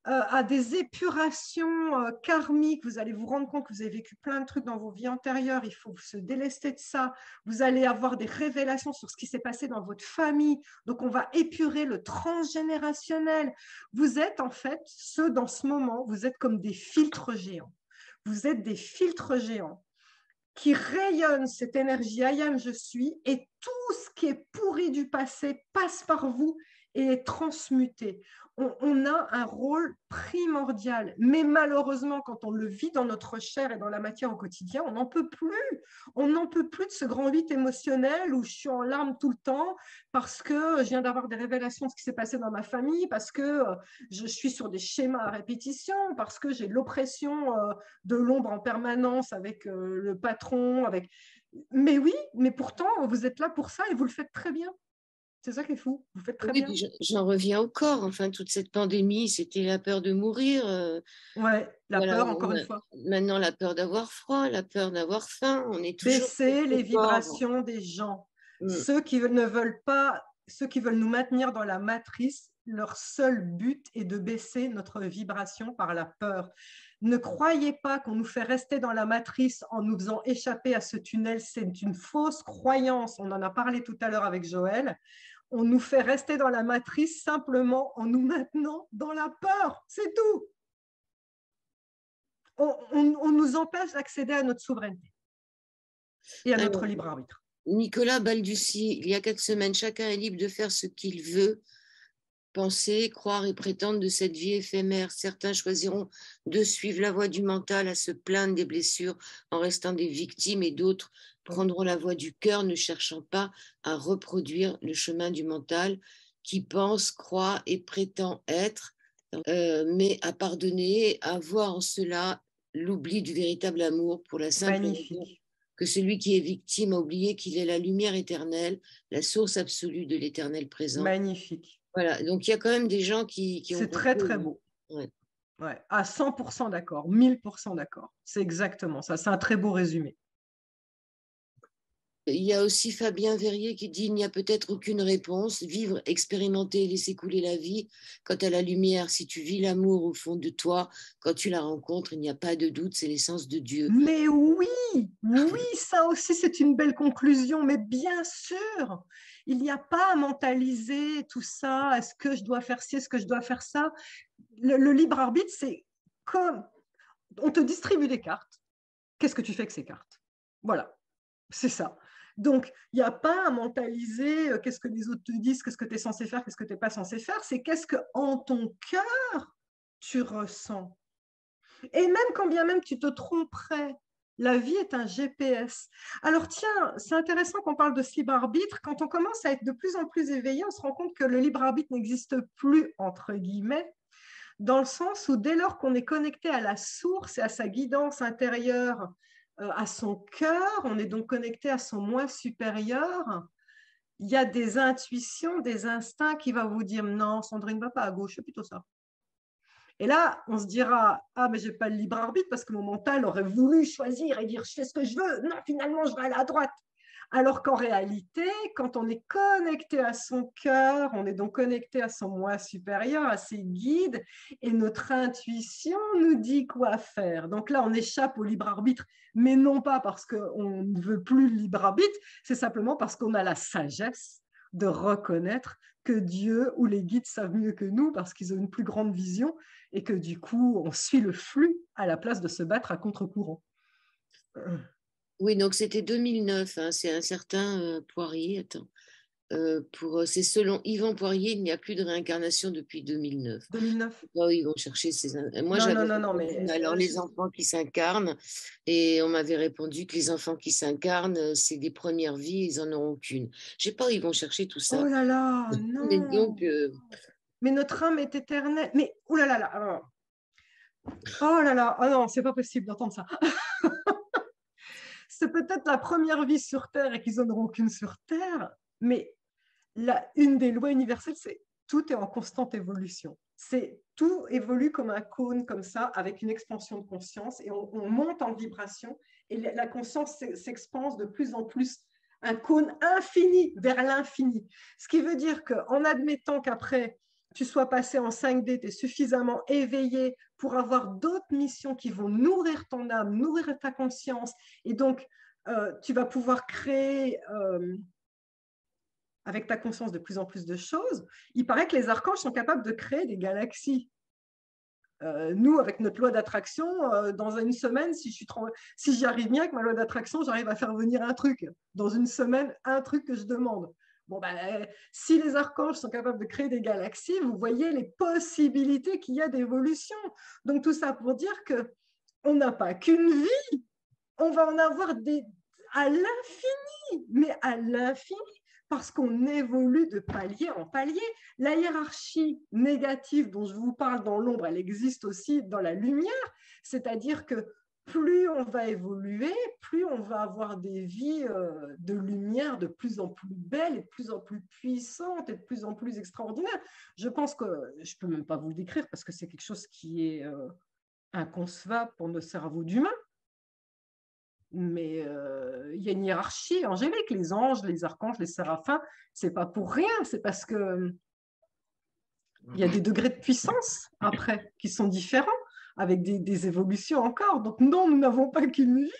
à des épurations karmiques. Vous allez vous rendre compte que vous avez vécu plein de trucs dans vos vies antérieures. Il faut se délester de ça. Vous allez avoir des révélations sur ce qui s'est passé dans votre famille. Donc, on va épurer le transgénérationnel. Vous êtes en fait, ceux dans ce moment, vous êtes comme des filtres géants. Vous êtes des filtres géants qui rayonnent cette énergie I am, je suis, et tout ce qui est pourri du passé passe par vous et est transmuté. On a un rôle primordial, mais malheureusement, quand on le vit dans notre chair et dans la matière au quotidien, on n'en peut plus. On n'en peut plus de ce grand 8 émotionnel où je suis en larmes tout le temps parce que je viens d'avoir des révélations de ce qui s'est passé dans ma famille, parce que je suis sur des schémas à répétition, parce que j'ai l'oppression de l'ombre en permanence avec le patron. Mais oui, mais pourtant, vous êtes là pour ça et vous le faites très bien. C'est ça qui est fou. Vous faites très Oui, bien. puis j'en reviens au corps. Enfin, toute cette pandémie, c'était la peur de mourir. Ouais, la Voilà, peur, encore une fois. maintenant, la peur d'avoir froid, la peur d'avoir faim. On est toujours Baisser au les corps. vibrations des gens. Mm. Ceux qui ne veulent pas, ceux qui veulent nous maintenir dans la matrice, leur seul but est de baisser notre vibration par la peur. Ne croyez pas qu'on nous fait rester dans la matrice en nous faisant échapper à ce tunnel. C'est une fausse croyance. On en a parlé tout à l'heure avec Joël. On nous fait rester dans la matrice simplement en nous maintenant dans la peur. C'est tout. On nous empêche d'accéder à notre souveraineté et à notre Alors, libre arbitre. Nicolas Balducci, il y a 4 semaines, chacun est libre de faire ce qu'il veut, penser, croire et prétendre de cette vie éphémère. Certains choisiront de suivre la voie du mental, à se plaindre des blessures en restant des victimes, et d'autres prendront la voie du cœur, ne cherchant pas à reproduire le chemin du mental qui pense, croit et prétend être, mais à pardonner, à voir en cela l'oubli du véritable amour, pour la simple raison Magnifique. que celui qui est victime a oublié qu'il est la lumière éternelle, la source absolue de l'éternel présent. Magnifique. Voilà, donc il y a quand même des gens qui ont C'est très, compris. très beau. Ouais. Ouais, à 100% d'accord, 1000% d'accord. C'est exactement ça. C'est un très beau résumé. Il y a aussi Fabien Verrier qui dit: il n'y a peut-être aucune réponse. Vivre, expérimenter, laisser couler la vie. Quant à la lumière, si tu vis l'amour au fond de toi, quand tu la rencontres, il n'y a pas de doute, c'est l'essence de Dieu. Mais oui, oui, ça aussi c'est une belle conclusion. Mais bien sûr, il n'y a pas à mentaliser tout ça. Est-ce que je dois faire ci, est-ce que je dois faire ça? Le libre arbitre, c'est comme on te distribue des cartes. Qu'est-ce que tu fais avec ces cartes? Voilà, c'est ça. Donc, il n'y a pas à mentaliser qu'est-ce que les autres te disent, qu'est-ce que tu es censé faire, qu'est-ce que tu n'es pas censé faire. C'est qu'est-ce que en ton cœur tu ressens. Et même quand bien même tu te tromperais, la vie est un GPS. Alors tiens, c'est intéressant qu'on parle de ce libre arbitre. Quand on commence à être de plus en plus éveillé, on se rend compte que le libre arbitre n'existe plus, entre guillemets, dans le sens où dès lors qu'on est connecté à la source et à sa guidance intérieure, à son cœur, on est donc connecté à son moi supérieur, il y a des intuitions, des instincts qui vont vous dire non, Sandrine ne va pas à gauche, c'est plutôt ça. Et là, on se dira, ah, mais je n'ai pas le libre arbitre parce que mon mental aurait voulu choisir et dire, je fais ce que je veux. Non, finalement, je vais aller à droite. Alors qu'en réalité, quand on est connecté à son cœur, on est donc connecté à son moi supérieur, à ses guides, et notre intuition nous dit quoi faire. Donc là, on échappe au libre arbitre, mais non pas parce qu'on ne veut plus le libre arbitre, c'est simplement parce qu'on a la sagesse de reconnaître que Dieu ou les guides savent mieux que nous parce qu'ils ont une plus grande vision et que du coup, on suit le flux à la place de se battre à contre-courant. Oui, donc c'était 2009, hein, c'est un certain Poirier. Attends. C'est selon Yvan Poirier, il n'y a plus de réincarnation depuis 2009. 2009. Oh, ils vont chercher ces. Moi, Non, non, j'avais non, non, répondu, mais alors les enfants qui s'incarnent, et on m'avait répondu que les enfants qui s'incarnent, c'est des premières vies, ils en auront qu'une. Je sais pas où ils vont chercher tout ça. oh là là, Mais donc, non. Mais notre âme est éternelle. Mais oh là là là. Oh là là, oh non, c'est pas possible d'entendre ça. C'est peut-être la première vie sur Terre et qu'ils n'en auront qu'une sur Terre, mais une des lois universelles, c'est tout est en constante évolution. Tout évolue comme un cône, comme ça, avec une expansion de conscience, et on monte en vibration, et la conscience s'expanse de plus en plus, un cône infini vers l'infini. Ce qui veut dire qu'en admettant qu'après, tu sois passé en 5D, tu es suffisamment éveillé pour avoir d'autres missions qui vont nourrir ton âme, nourrir ta conscience, et donc tu vas pouvoir créer avec ta conscience de plus en plus de choses. Il paraît que les archanges sont capables de créer des galaxies. Nous, avec notre loi d'attraction, dans une semaine, si j'y arrive bien avec ma loi d'attraction, j'arrive à faire venir un truc. Dans une semaine, un truc que je demande. Bon, ben, si les archanges sont capables de créer des galaxies, vous voyez les possibilités qu'il y a d'évolution. Donc, tout ça pour dire qu'on n'a pas qu'une vie, on va en avoir à l'infini, mais à l'infini, parce qu'on évolue de palier en palier. La hiérarchie négative dont je vous parle dans l'ombre, elle existe aussi dans la lumière, c'est-à-dire que plus on va évoluer, plus on va avoir des vies de lumière de plus en plus belles et de plus en plus puissantes et de plus en plus extraordinaires. Je pense que, je ne peux même pas vous le décrire parce que c'est quelque chose qui est inconcevable pour nos cerveaux d'humains. Mais il y a une hiérarchie angélique, les anges, les archanges, les séraphins, c'est pas pour rien, c'est parce que il y a des degrés de puissance après qui sont différents, avec des évolutions encore. Donc non, nous n'avons pas qu'une vie.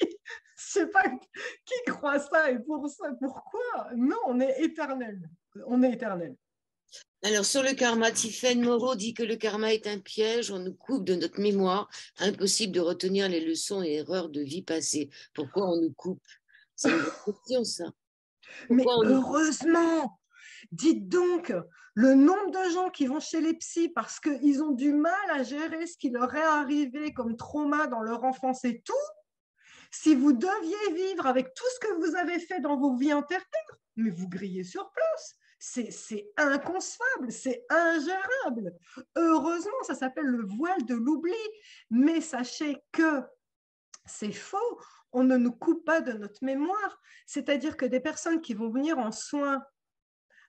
Je sais pas qui croit ça et pour ça, pourquoi. Non, on est éternel. On est éternel. alors, sur le karma, Tiffaine Moreau dit que le karma est un piège, on nous coupe de notre mémoire, impossible de retenir les leçons et erreurs de vie passée. Pourquoi on nous coupe? C'est une bonne question, ça. Mais Pourquoi on nous coupe? heureusement, dites donc, le nombre de gens qui vont chez les psys parce qu'ils ont du mal à gérer ce qui leur est arrivé comme trauma dans leur enfance et tout, si vous deviez vivre avec tout ce que vous avez fait dans vos vies antérieures, mais vous grillez sur place. C'est inconcevable, c'est ingérable. Heureusement, ça s'appelle le voile de l'oubli. Mais sachez que c'est faux. On ne nous coupe pas de notre mémoire. C'est-à-dire que des personnes qui vont venir en soins,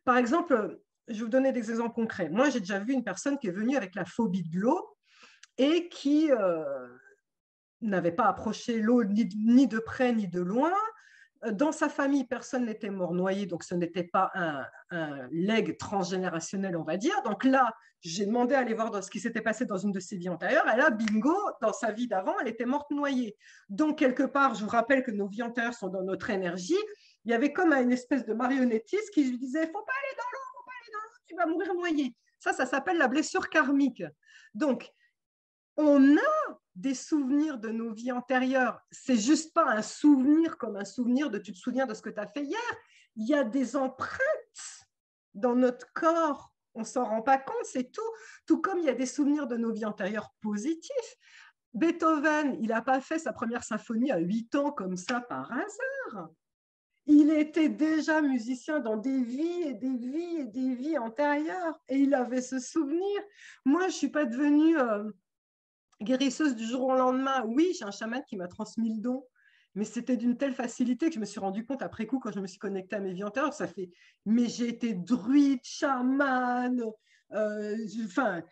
par exemple, je vais vous donner des exemples concrets. Moi, j'ai déjà vu une personne qui est venue avec la phobie de l'eau et qui n'avait pas approché l'eau ni de près ni de loin. Dans sa famille, personne n'était mort noyé, donc ce n'était pas un legs transgénérationnel, on va dire. Donc là, j'ai demandé à aller voir dans ce qui s'était passé dans une de ses vies antérieures. Et là, bingo, dans sa vie d'avant, elle était morte noyée. Donc, quelque part, je vous rappelle que nos vies antérieures sont dans notre énergie. Il y avait comme une espèce de marionnettiste qui lui disait, faut pas aller dans l'eau, faut pas aller dans l'eau, tu vas mourir noyé. Ça s'appelle la blessure karmique. Donc, on a des souvenirs de nos vies antérieures. C'est juste pas un souvenir comme un souvenir de tu te souviens de ce que tu as fait hier. Il y a des empreintes dans notre corps. On s'en rend pas compte, c'est tout. Tout comme il y a des souvenirs de nos vies antérieures positifs. Beethoven, il n'a pas fait sa première symphonie à 8 ans comme ça par hasard. Il était déjà musicien dans des vies et des vies et des vies antérieures. Et il avait ce souvenir. Moi, je ne suis pas devenue guérisseuse du jour au lendemain. Oui, j'ai un chaman qui m'a transmis le don, mais c'était d'une telle facilité que je me suis rendu compte après coup, quand je me suis connectée à mes vies antérieures, ça fait, mais j'ai été druide, chamane, enfin,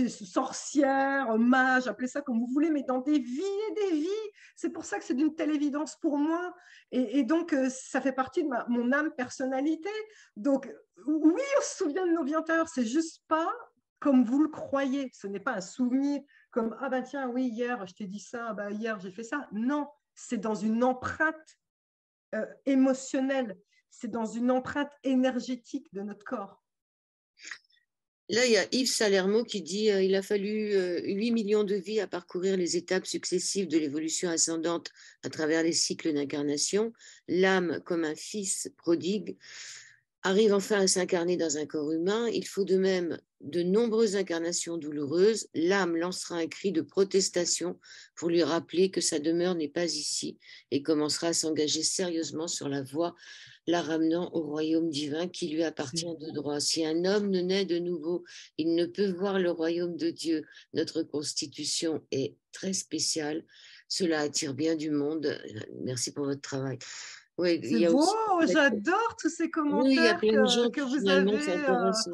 sorcière, mage, appelez ça comme vous voulez, mais dans des vies et des vies. C'est pour ça que c'est d'une telle évidence pour moi. Et donc, ça fait partie de mon âme personnalité. Donc, oui, on se souvient de nos vies antérieures, c'est juste pas comme vous le croyez. Ce n'est pas un souvenir comme ah ben tiens, oui, hier je t'ai dit ça, ben, hier j'ai fait ça. Non, c'est dans une empreinte émotionnelle. c'est dans une empreinte énergétique de notre corps. Là, il y a Yves Salermo qui dit il a fallu 8 millions de vies à parcourir les étapes successives de l'évolution ascendante à travers les cycles d'incarnation. L'âme, comme un fils prodigue, arrive enfin à s'incarner dans un corps humain. Il faut de même de nombreuses incarnations douloureuses. L'âme lancera un cri de protestation pour lui rappeler que sa demeure n'est pas ici et commencera à s'engager sérieusement sur la voie la ramenant au royaume divin qui lui appartient de droit. Si un homme ne naît de nouveau, il ne peut voir le royaume de Dieu. Notre constitution est très spéciale. Cela attire bien du monde. Merci pour votre travail. Oui, c'est beau, j'adore tous ces oui, il y a commentaires plein de gens que qui vous finalement avez. s'intéressent.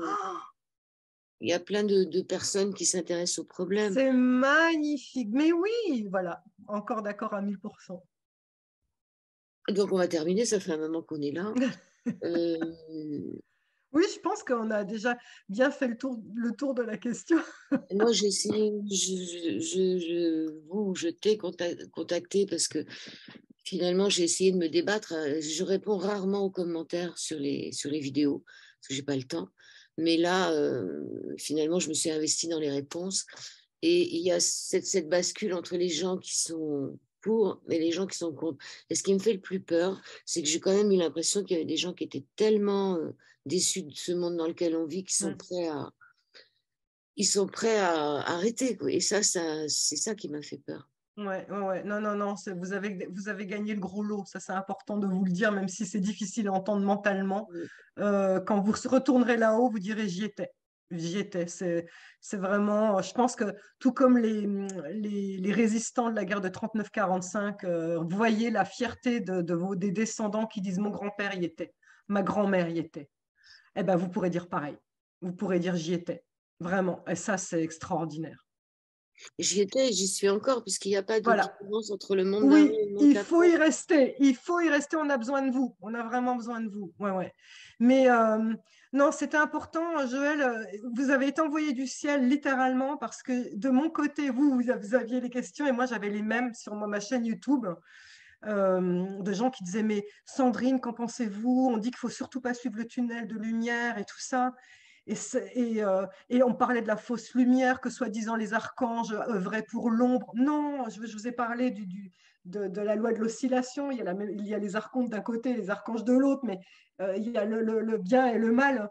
Il y a plein de personnes qui s'intéressent au problème. C'est magnifique. Mais oui, voilà, encore d'accord à 1000%. Donc on va terminer, ça fait un moment qu'on est là. Oui, je pense qu'on a déjà bien fait le tour de la question. Moi, j'ai essayé, je t'ai contacté parce que finalement, j'ai essayé de me débattre. Je réponds rarement aux commentaires sur les vidéos parce que j'ai pas le temps. Mais là, finalement, je me suis investie dans les réponses. Et il y a cette bascule entre les gens qui sont pour et les gens qui sont contre. Et ce qui me fait le plus peur, c'est que j'ai quand même eu l'impression qu'il y avait des gens qui étaient tellement déçus de ce monde dans lequel on vit qu'ils sont prêts à arrêter, quoi. Et ça, c'est ça qui m'a fait peur. Ouais, ouais, ouais. Non, non, non, vous avez gagné le gros lot. Ça, c'est important de vous le dire, même si c'est difficile à entendre mentalement. Quand vous retournerez là-haut, vous direz j'y étais. J'y étais. C'est vraiment, je pense que tout comme les résistants de la guerre de 39-45, vous voyez la fierté des descendants qui disent mon grand-père y était, ma grand-mère y était. Eh ben, vous pourrez dire pareil. Vous pourrez dire j'y étais. Vraiment. Et ça, c'est extraordinaire. J'y étais et j'y suis encore, puisqu'il n'y a pas de Voilà. différence entre le monde d'avant Oui, et le monde il faut d'après. y rester. Il faut y rester. On a besoin de vous. On a vraiment besoin de vous. Ouais, ouais. Mais non, c'était important, Joël. Vous avez été envoyé du ciel littéralement parce que de mon côté, vous aviez les questions et moi, j'avais les mêmes sur ma chaîne YouTube. De gens qui disaient, mais Sandrine, qu'en pensez-vous? On dit qu'il faut surtout pas suivre le tunnel de lumière et tout ça. Et on parlait de la fausse lumière, que soi-disant les archanges œuvraient pour l'ombre. Non, je vous ai parlé de la loi de l'oscillation. Il y a les archontes d'un côté, les archanges de l'autre, mais il y a le bien et le mal.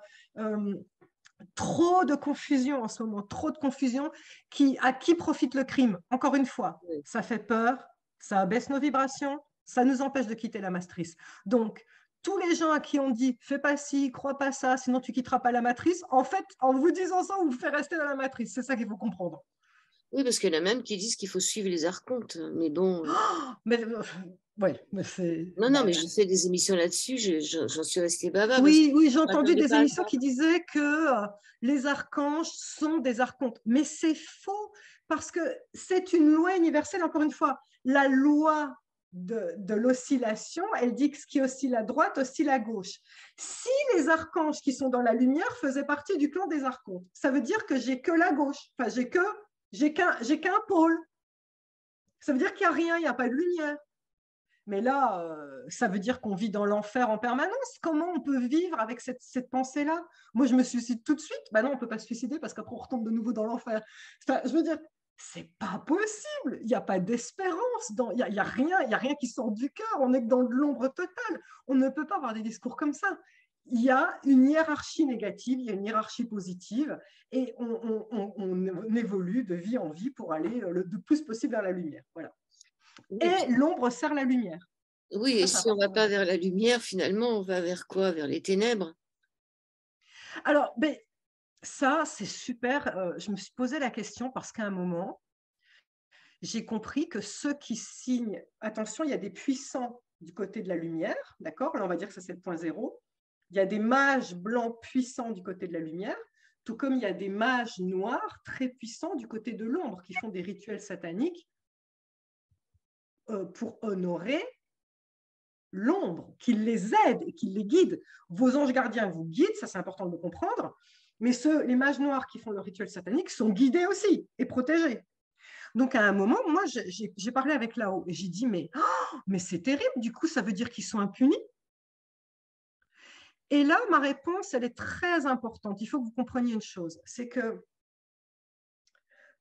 Trop de confusion en ce moment, trop de confusion. À qui profite le crime? Encore une fois, Oui. ça fait peur, ça abaisse nos vibrations, ça nous empêche de quitter la matrice. Donc, tous les gens à qui on dit fais pas ci, crois pas ça, sinon tu quitteras pas la matrice, en fait, en vous disant ça, on vous fait rester dans la matrice. C'est ça qu'il faut comprendre. Oui, parce qu'il y en a même qui disent qu'il faut suivre les archontes. Mais bon. Mais ouais, mais c'est. Non, non, mais j'ai fait des émissions là-dessus, j'en suis restée baba parce que Oui, oui, j'ai je ne entendu m'attendais des pas à émissions ça. qui disaient que les archanges sont des archontes. Mais c'est faux parce que c'est une loi universelle, encore une fois. La loi de l'oscillation, elle dit que ce qui oscille à droite oscille à gauche. Si les archanges qui sont dans la lumière faisaient partie du clan des archontes, ça veut dire que j'ai que la gauche. Enfin, j'ai qu'un pôle. Ça veut dire qu'il n'y a rien, il n'y a pas de lumière. Mais là, ça veut dire qu'on vit dans l'enfer en permanence. Comment on peut vivre avec cette pensée-là? Moi, je me suicide tout de suite. Ben non, on ne peut pas se suicider parce qu'après, on retombe de nouveau dans l'enfer. Enfin, je veux dire, c'est pas possible. Il n'y a pas d'espérance. Il y a rien qui sort du cœur. On est dans de l'ombre totale. On ne peut pas avoir des discours comme ça. Il y a une hiérarchie négative, il y a une hiérarchie positive, et on évolue de vie en vie pour aller le plus possible vers la lumière. Voilà. Oui, Et l'ombre sert la lumière. oui, Ça, et c'est si on ne va important. pas vers la lumière, finalement, on va vers quoi? Vers les ténèbres? Alors, ben, ça, c'est super. Je me suis posé la question parce qu'à un moment, j'ai compris que ceux qui signent, attention, il y a des puissants du côté de la lumière, d'accord? Là, on va dire que ça, c'est le point zéro. Il y a des mages blancs puissants du côté de la lumière, tout comme il y a des mages noirs très puissants du côté de l'ombre qui font des rituels sataniques pour honorer l'ombre, qui les aide et qui les guide. Vos anges gardiens vous guident, ça c'est important de le comprendre, mais les mages noirs qui font le rituel satanique sont guidés aussi et protégés. Donc à un moment, moi j'ai parlé avec là-haut et j'ai dit mais c'est terrible, du coup ça veut dire qu'ils sont impunis. Et là, ma réponse, elle est très importante. Il faut que vous compreniez une chose, c'est que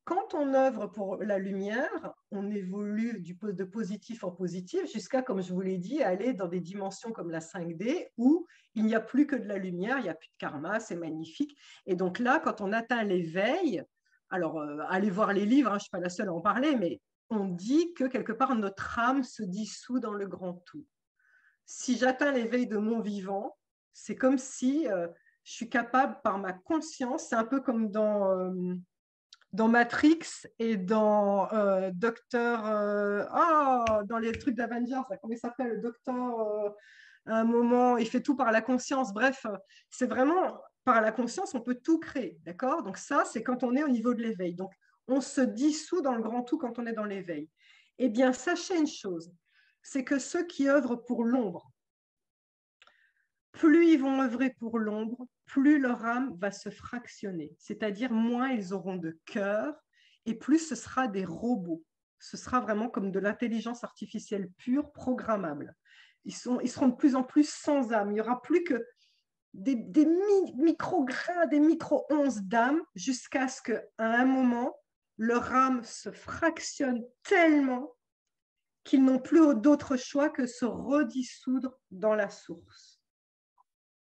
quand on œuvre pour la lumière, on évolue de positif en positif jusqu'à, comme je vous l'ai dit, aller dans des dimensions comme la 5D où il n'y a plus que de la lumière, il n'y a plus de karma, c'est magnifique. Et donc là, quand on atteint l'éveil, alors allez voir les livres, hein, je ne suis pas la seule à en parler, mais on dit que quelque part notre âme se dissout dans le grand tout. Si j'atteins l'éveil de mon vivant, c'est comme si je suis capable par ma conscience, c'est un peu comme dans Matrix et dans Docteur, dans les trucs d'Avengers, comment il s'appelle, le Docteur, à un moment, il fait tout par la conscience. Bref, c'est vraiment par la conscience, on peut tout créer, d'accord? Donc ça, c'est quand on est au niveau de l'éveil. Donc, on se dissout dans le grand tout quand on est dans l'éveil. Eh bien, sachez une chose, c'est que ceux qui œuvrent pour l'ombre, plus ils vont œuvrer pour l'ombre, plus leur âme va se fractionner, c'est-à-dire moins ils auront de cœur et plus ce sera des robots. Ce sera vraiment comme de l'intelligence artificielle pure, programmable. Ils seront de plus en plus sans âme. Il n'y aura plus que des micro-grains, des micro-onces d'âme jusqu'à ce qu'à un moment, leur âme se fractionne tellement qu'ils n'ont plus d'autre choix que se redissoudre dans la source.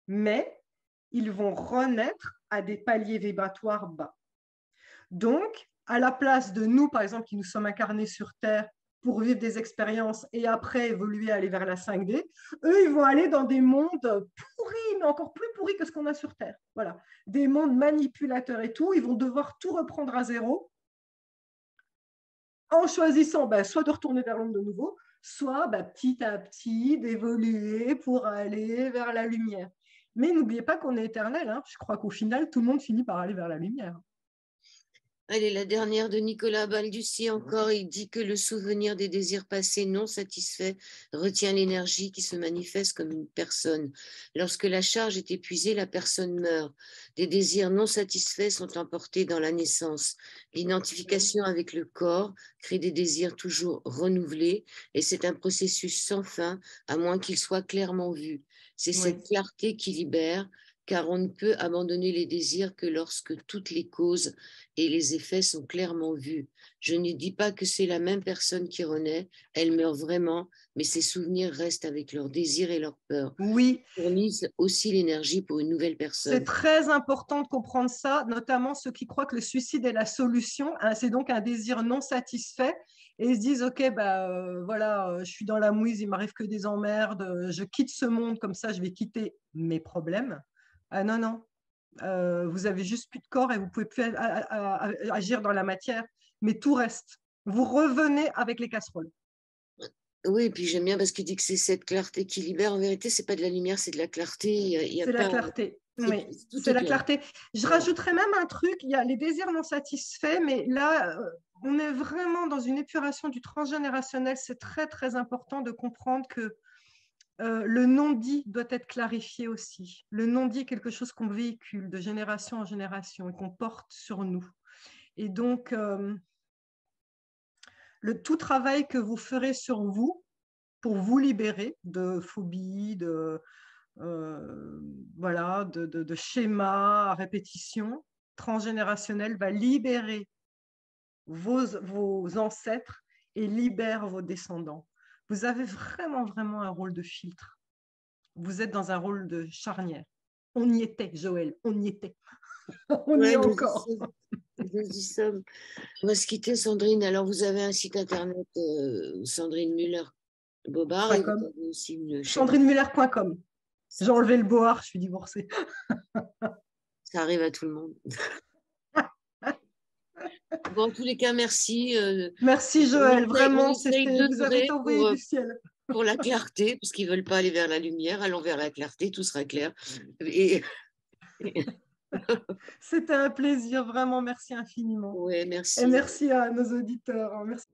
Mais ils vont renaître à des paliers vibratoires bas. Donc, à la place de nous, par exemple, qui nous sommes incarnés sur Terre pour vivre des expériences et après évoluer, aller vers la 5D, eux, ils vont aller dans des mondes pourris, mais encore plus pourris que ce qu'on a sur Terre. Voilà, des mondes manipulateurs et tout. Ils vont devoir tout reprendre à zéro en choisissant soit de retourner vers l'ombre de nouveau, soit petit à petit d'évoluer pour aller vers la lumière. Mais n'oubliez pas qu'on est éternel. Hein. Je crois qu'au final, tout le monde finit par aller vers la lumière. Allez, la dernière de Nicolas Baldussi encore, il dit que le souvenir des désirs passés non satisfaits retient l'énergie qui se manifeste comme une personne. Lorsque la charge est épuisée, la personne meurt. Des désirs non satisfaits sont emportés dans la naissance. L'identification avec le corps crée des désirs toujours renouvelés et c'est un processus sans fin à moins qu'il soit clairement vu. C'est cette clarté qui libère, car on ne peut abandonner les désirs que lorsque toutes les causes et les effets sont clairement vus. Je ne dis pas que c'est la même personne qui renaît, elle meurt vraiment, mais ses souvenirs restent avec leurs désirs et leurs peurs. Oui. Ils fournissent aussi l'énergie pour une nouvelle personne. C'est très important de comprendre ça, notamment ceux qui croient que le suicide est la solution. Hein, c'est donc un désir non satisfait. Et ils se disent, OK, voilà, je suis dans la mouise, il m'arrive que des emmerdes, je quitte ce monde, comme ça je vais quitter mes problèmes. Ah non, non, vous avez juste plus de corps et vous pouvez plus agir dans la matière, mais tout reste. Vous revenez avec les casseroles. Oui, et puis j'aime bien parce qu'il dit que c'est cette clarté qui libère. En vérité, c'est pas de la lumière, c'est de la clarté. C'est la clarté. Oui, c'est la clarté. Je rajouterais même un truc, il y a les désirs non satisfaits, mais là, on est vraiment dans une épuration du transgénérationnel. C'est très, très important de comprendre que le non-dit doit être clarifié aussi. Le non-dit est quelque chose qu'on véhicule de génération en génération et qu'on porte sur nous. Et donc, le tout travail que vous ferez sur vous pour vous libérer de phobies, voilà, de schémas à répétition transgénérationnelle va libérer vos ancêtres et libère vos descendants. Vous avez vraiment, vraiment un rôle de filtre. Vous êtes dans un rôle de charnière. On y était, Joël, on y était. On y est encore. Je dis ça. On va se quitter, Sandrine. Alors, vous avez un site internet, Sandrine Muller-Bobard, et vous avez aussi une chaîne. SandrineMuller.com. J'ai enlevé le board, je suis divorcée. Ça arrive à tout le monde. Bon, en tous les cas, merci. Merci Joël, vraiment, vous avez été envoyé du ciel. Pour la clarté, parce qu'ils ne veulent pas aller vers la lumière, allons vers la clarté, tout sera clair. Et... C'était un plaisir, vraiment, merci infiniment. Ouais, merci. Et merci à nos auditeurs. Merci.